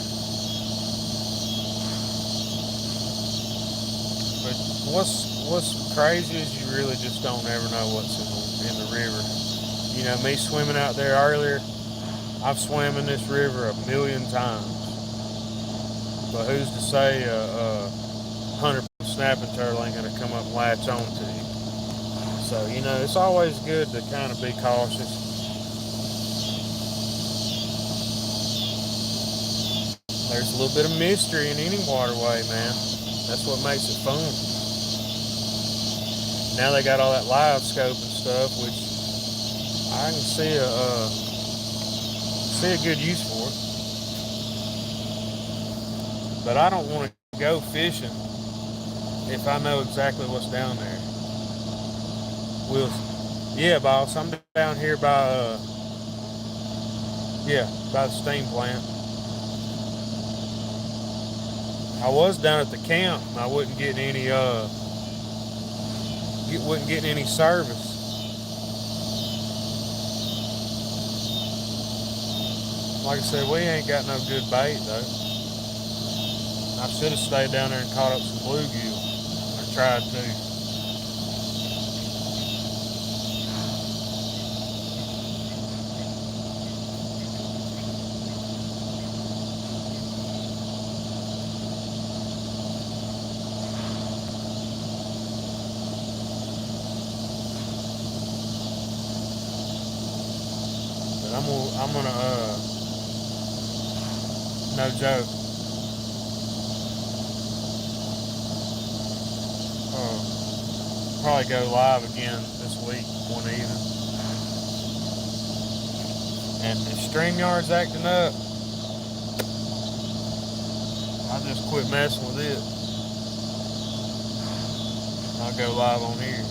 Speaker 1: But what's crazy is you really just don't ever know what's in the river. You know, me swimming out there earlier, I've swam in this river 1,000,000 times. But who's to say a 100-pound snapping turtle ain't gonna come up and latch on to you? So, you know, it's always good to kind of be cautious. There's a little bit of mystery in any waterway, man. That's what makes it fun. Now they got all that live scope and stuff, which I can see a good use for it. But I don't want to go fishing if I know exactly what's down there. Yeah, boss, I'm down here by the steam plant. I was down at the camp and I wasn't getting any service. Like I said, we ain't got no good bait though. I should have stayed down there and caught up some bluegill. I tried to. But I'm gonna no joke. Probably go live again this week, one evening. And if StreamYard's acting up, I just quit messing with it. I'll go live on here.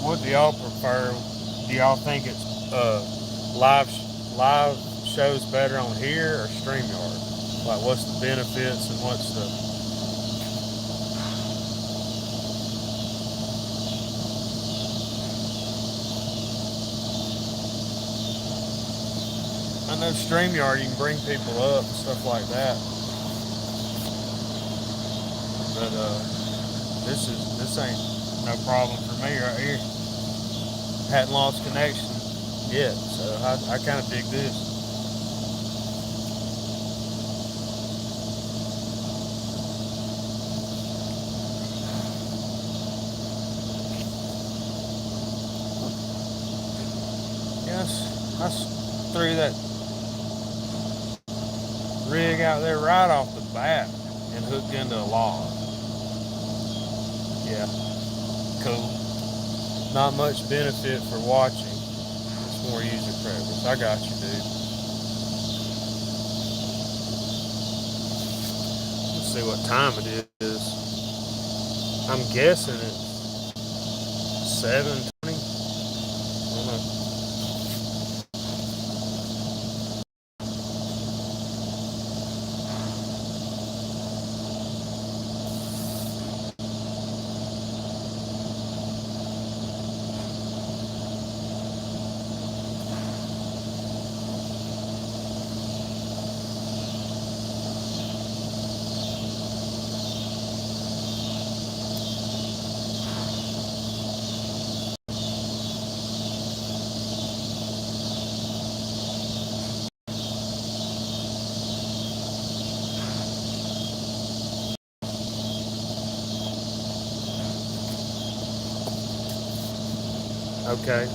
Speaker 1: what do y'all prefer? Do y'all think it's live shows better on here or StreamYard? Like, what's the benefits and what's the... I know StreamYard, you can bring people up and stuff like that, but this ain't no problem for me right here. Hadn't lost connection yet, so I kind of dig this. Yes, I threw that rig out there right off the bat and hooked into a log. Yeah, cool. Not much benefit for watching. It's more user preference. I got you, dude. Let's see what time it is. I'm guessing it's 7:20. I don't know. Okay.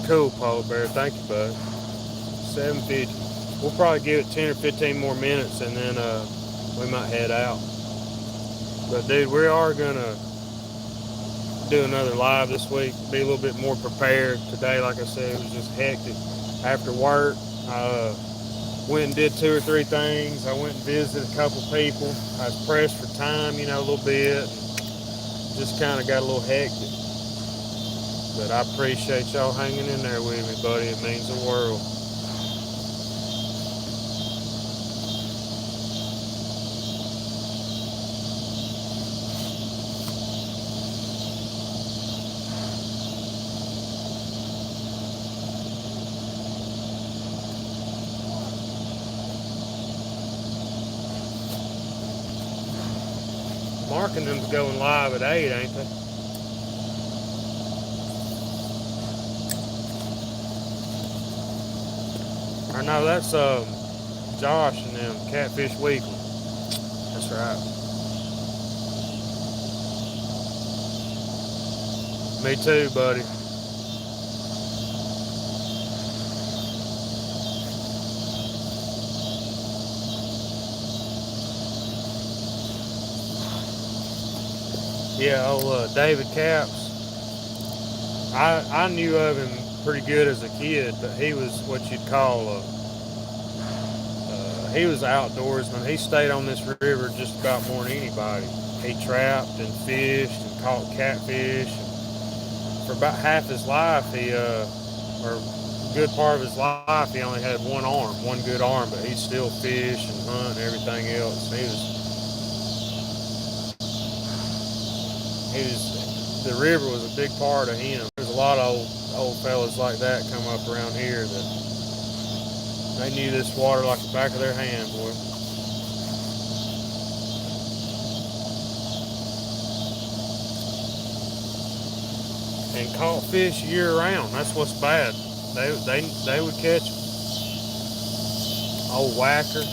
Speaker 1: Cool, Polar Bear. Thank you, bud. 7:50. We'll probably give it 10 or 15 more minutes and then we might head out. But dude, we are gonna do another live this week. Be a little bit more prepared today. Like I said, it was just hectic after work. Went and did 2 or 3 things. I went and visited a couple people. I was pressed for time, a little bit. And just kind of got a little hectic. But I appreciate y'all hanging in there with me, buddy. It means the world. Mark and them's going live at 8, ain't they? Or no, that's Josh and them, Catfish Weekly. That's right. Me too, buddy. Yeah, old David Caps. I knew of him pretty good as a kid, but he was what you'd call he was outdoorsman. He stayed on this river just about more than anybody. He trapped and fished and caught catfish. And for about half his life, or a good part of his life, he only had one good arm, but he still fished and hunt and everything else. The river was a big part of him. There's a lot of old fellas like that come up around here that they knew this water like the back of their hand, boy. And caught fish year round. That's what's bad. They would catch them. Old Whacker,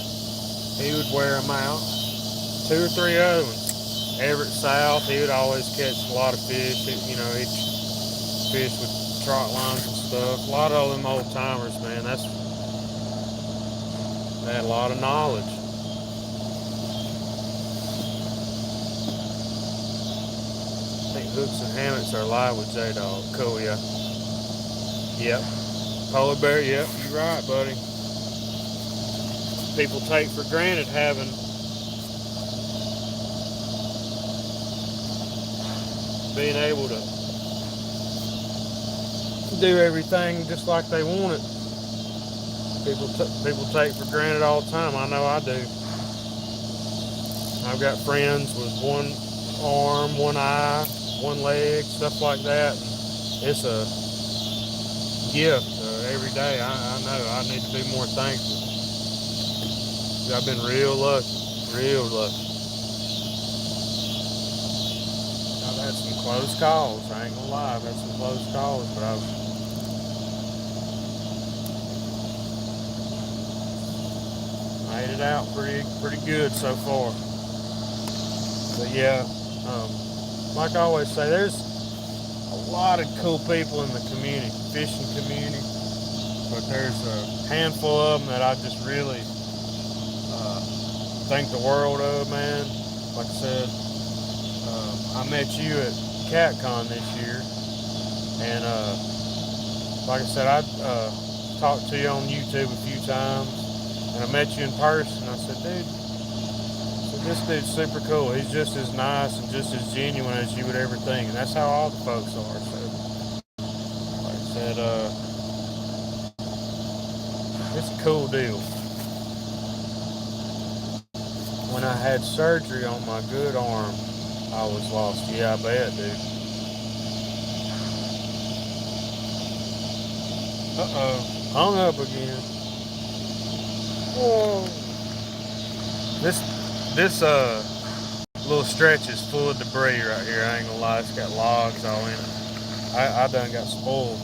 Speaker 1: he would wear them out. 2 or 3 other ones. Everett South, he would always catch a lot of fish. He'd fish with trot lines and stuff. A lot of them old timers, man. They had a lot of knowledge. I think Hooks and Hammocks are live with J-Dog. Cool, yeah. Yep. Polar Bear, yep, you're right, buddy. People take for granted being able to do everything just like they want it. People take for granted all the time. I know I do. I've got friends with one arm, one eye, one leg, stuff like that. And it's a gift every day. I know I need to be more thankful. I've been real lucky, real lucky. I've had some close calls. I ain't gonna lie, I've had some close calls, but I've made it out pretty good so far. But yeah, like I always say, there's a lot of cool people in the community, fishing community, but there's a handful of them that I just really think the world of, man. Like I said, I met you at CatCon this year, and like I said, I talked to you on YouTube a few times, and I met you in person. I said, dude, this dude's super cool. He's just as nice and just as genuine as you would ever think, and that's how all the folks are. So, like I said, it's a cool deal. When I had surgery on my good arm, I was lost. Yeah, I bet, dude. Uh-oh. Hung up again. Whoa. This little stretch is full of debris right here. I ain't gonna lie, it's got logs all in it. I done got spoiled.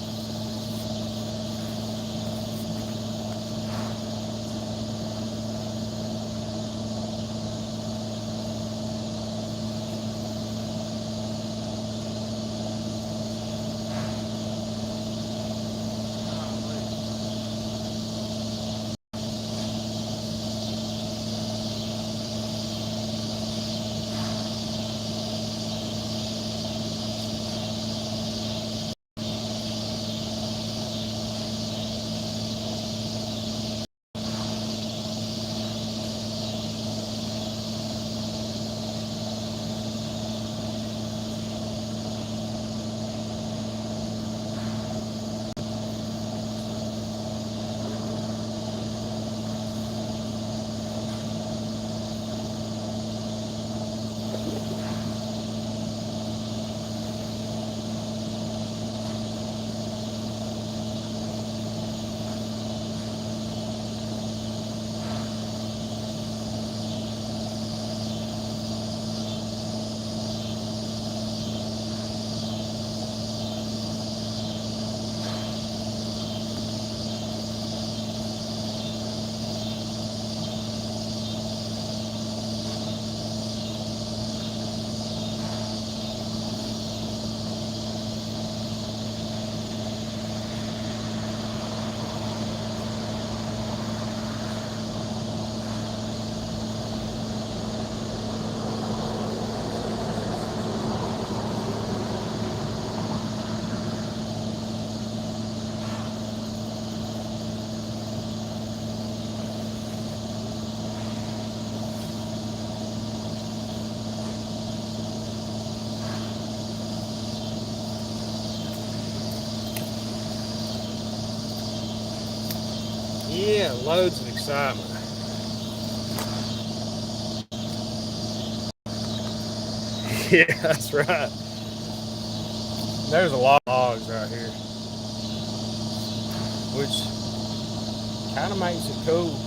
Speaker 1: Yeah, loads of excitement. Yeah, that's right. There's a lot of logs right here, which kind of makes it cool.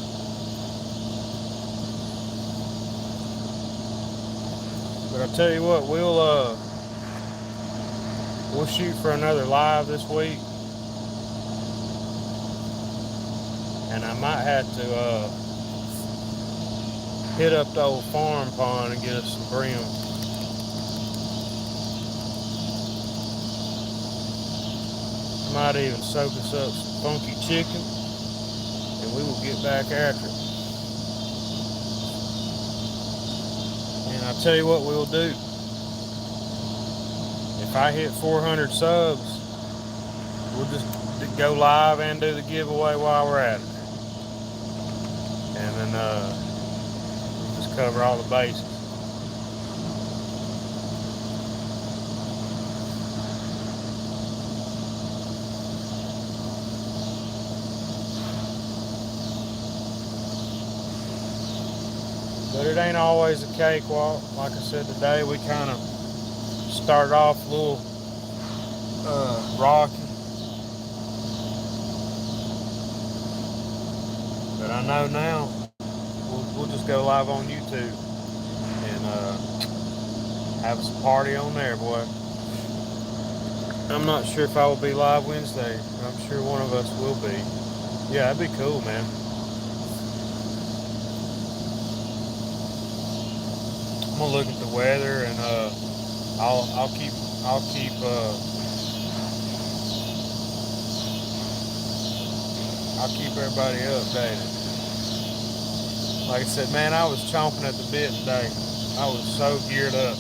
Speaker 1: But I tell you what, we'll shoot for another live this week, and I might have to hit up the old farm pond and get us some brim. I might even soak us up some funky chicken, and we will get back after it. And I'll tell you what we'll do. If I hit 400 subs, we'll just go live and do the giveaway while we're at it. And then we'll just cover all the bases. but it ain't always a cakewalk. Like I said today, we kind of started off a little rocky, but I know now we'll just go live on YouTube and have us a party on there, boy. I'm not sure if I will be live Wednesday. I'm sure one of us will be. Yeah, that'd be cool, man. I'm gonna look at the weather and I'll keep I'll keep everybody updated. Like I said, man, I was chomping at the bit today. I was so geared up.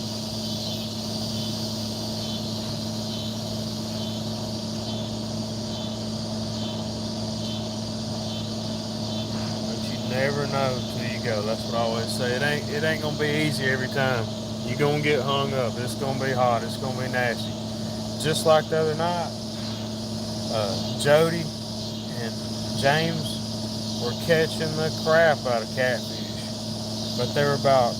Speaker 1: But you never know till you go. That's what I always say. It ain't gonna be easy every time. You gonna get hung up. It's gonna be hot. It's gonna be nasty. Just like the other night, Jody and James were catching the crap out of catfish, but there were about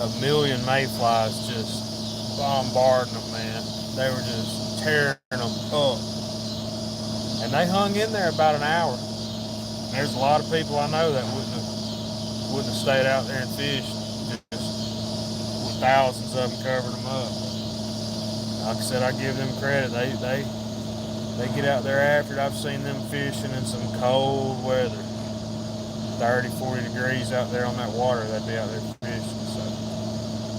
Speaker 1: a million mayflies just bombarding them, man. They were just tearing them up, and they hung in there about an hour. And there's a lot of people I know that wouldn't have stayed out there and fished, just with thousands of them covering them up. Like I said, I give them credit. They get out there after it. I've seen them fishing in some cold weather, 30, 40 degrees out there on that water. They'd be out there fishing. So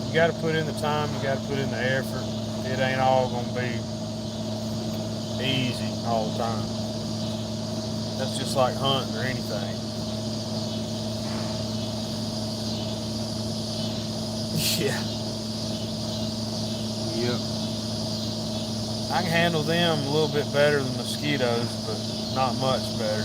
Speaker 1: you got to put in the time. You got to put in the effort. It ain't all gonna be easy all the time. That's just like hunting or anything. Yeah. Yep. I can handle them a little bit better than mosquitoes, but not much better.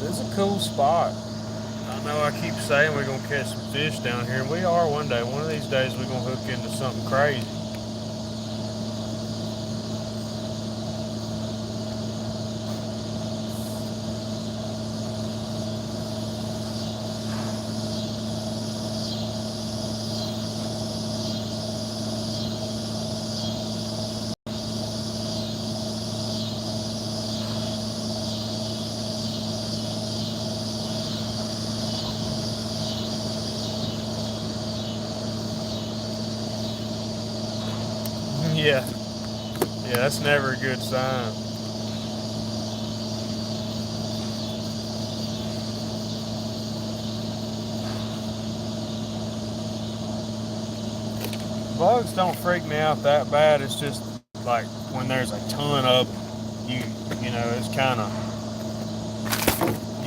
Speaker 1: It's a cool spot. I know I keep saying we're gonna catch some fish down here, and we are one day. One of these days we're gonna hook into something crazy. Yeah, yeah, that's never a good sign. Bugs don't freak me out that bad. It's just like when there's a ton of them, you know, it's kind of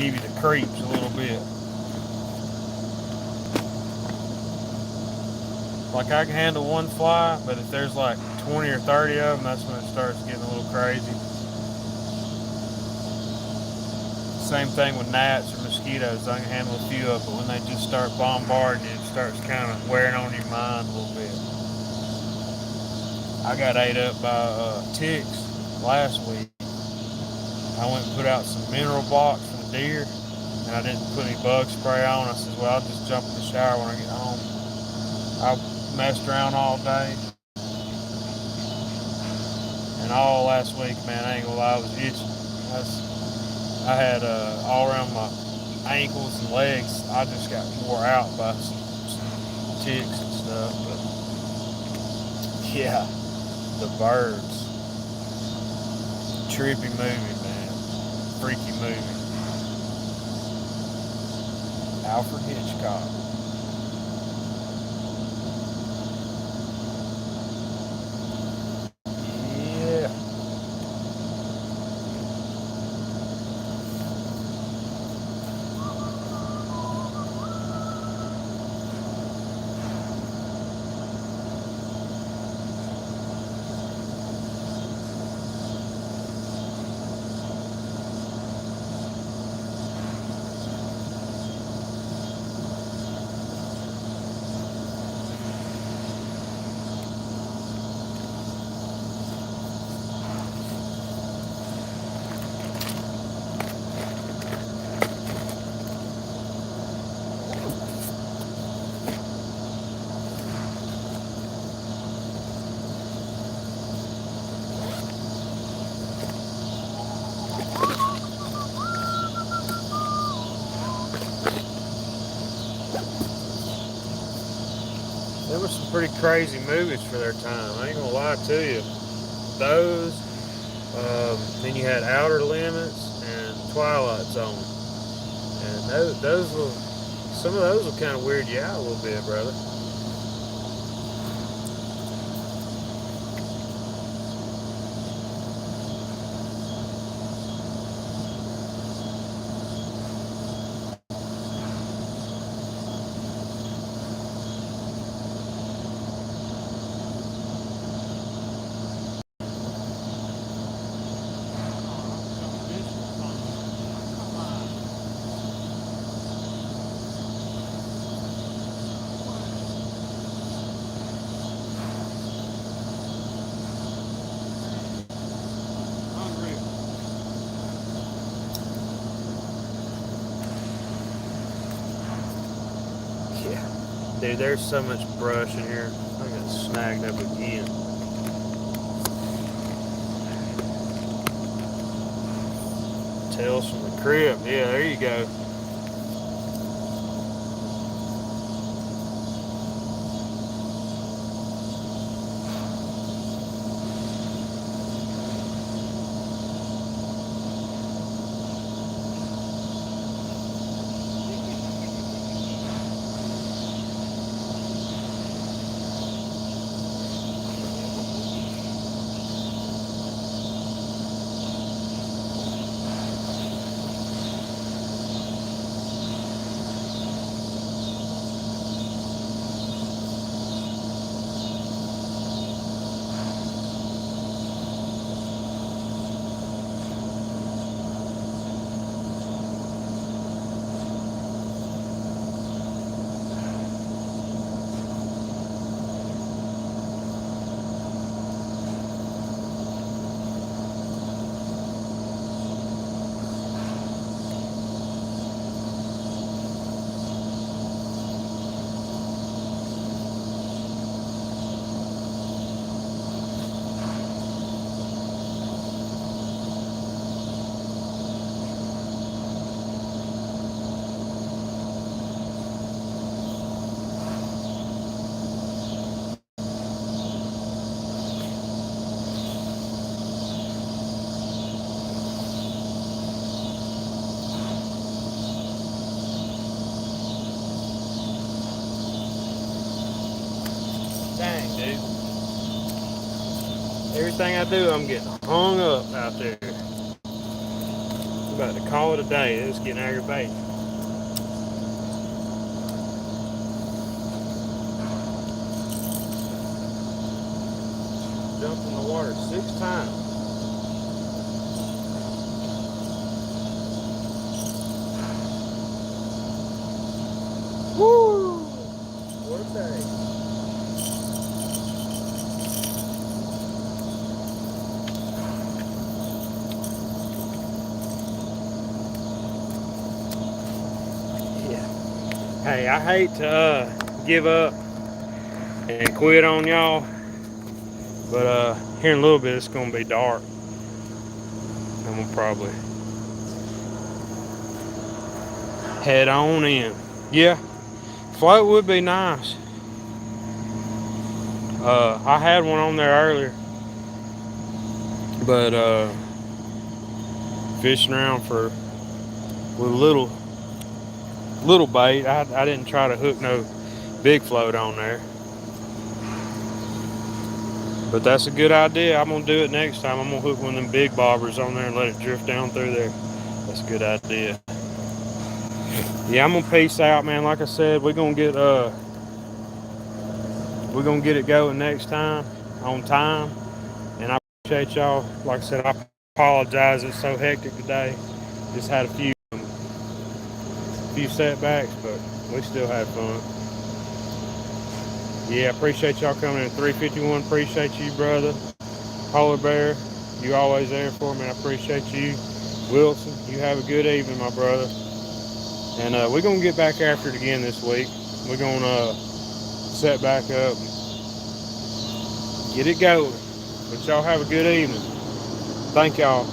Speaker 1: give you the creeps a little bit. Like I can handle one fly, but if there's like 20 or 30 of them, that's when it starts getting a little crazy. Same thing with gnats or mosquitoes. I can handle a few of them, but when they just start bombarding you, it starts kind of wearing on your mind a little bit. I got ate up by ticks last week. I went and put out some mineral blocks for the deer, and I didn't put any bug spray on. I said, well, I'll just jump in the shower when I get home. I messed around all day, and all last week, man, I ain't gonna lie, I was itching. I had all around my ankles and legs. I just got wore out by some ticks and stuff. But yeah, the birds, trippy movie, man, freaky movie. Alfred Hitchcock. Yeah. were some pretty crazy movies for their time. I ain't gonna lie to you. Those, then you had Outer Limits and Twilight Zone, and those will some of those will kind of weird you out a little bit, brother. Yeah, dude, there's so much brush in here. I got snagged up again. Tales from the Crypt. Yeah, there you go. Dang, dude. Everything I do, I'm getting hung up out there. I'm about to call it a day. It's getting aggravating. Jumped in the water 6 times. Woo! What a day. Yeah. Hey, I hate to give up and quit on y'all, but here in a little bit it's gonna be dark. I'm gonna probably head on in. Yeah, float would be nice. I had one on there earlier, but fishing around for with little bait. I didn't try to hook no big float on there, but that's a good idea. I'm gonna do it next time. I'm gonna hook one of them big bobbers on there and let it drift down through there. That's a good idea. Yeah, I'm gonna peace out, man. Like I said, we're gonna get it going next time on time. And I appreciate y'all. Like I said, I apologize. It's so hectic today. Just had a few setbacks, but we still had fun. Yeah, appreciate y'all coming in 351. Appreciate you, brother. Polar Bear, you always there for me. I appreciate you. Wilson, you have a good evening, my brother. And we're going to get back after it again this week. We're going to set back up, get it going. But y'all have a good evening. Thank y'all.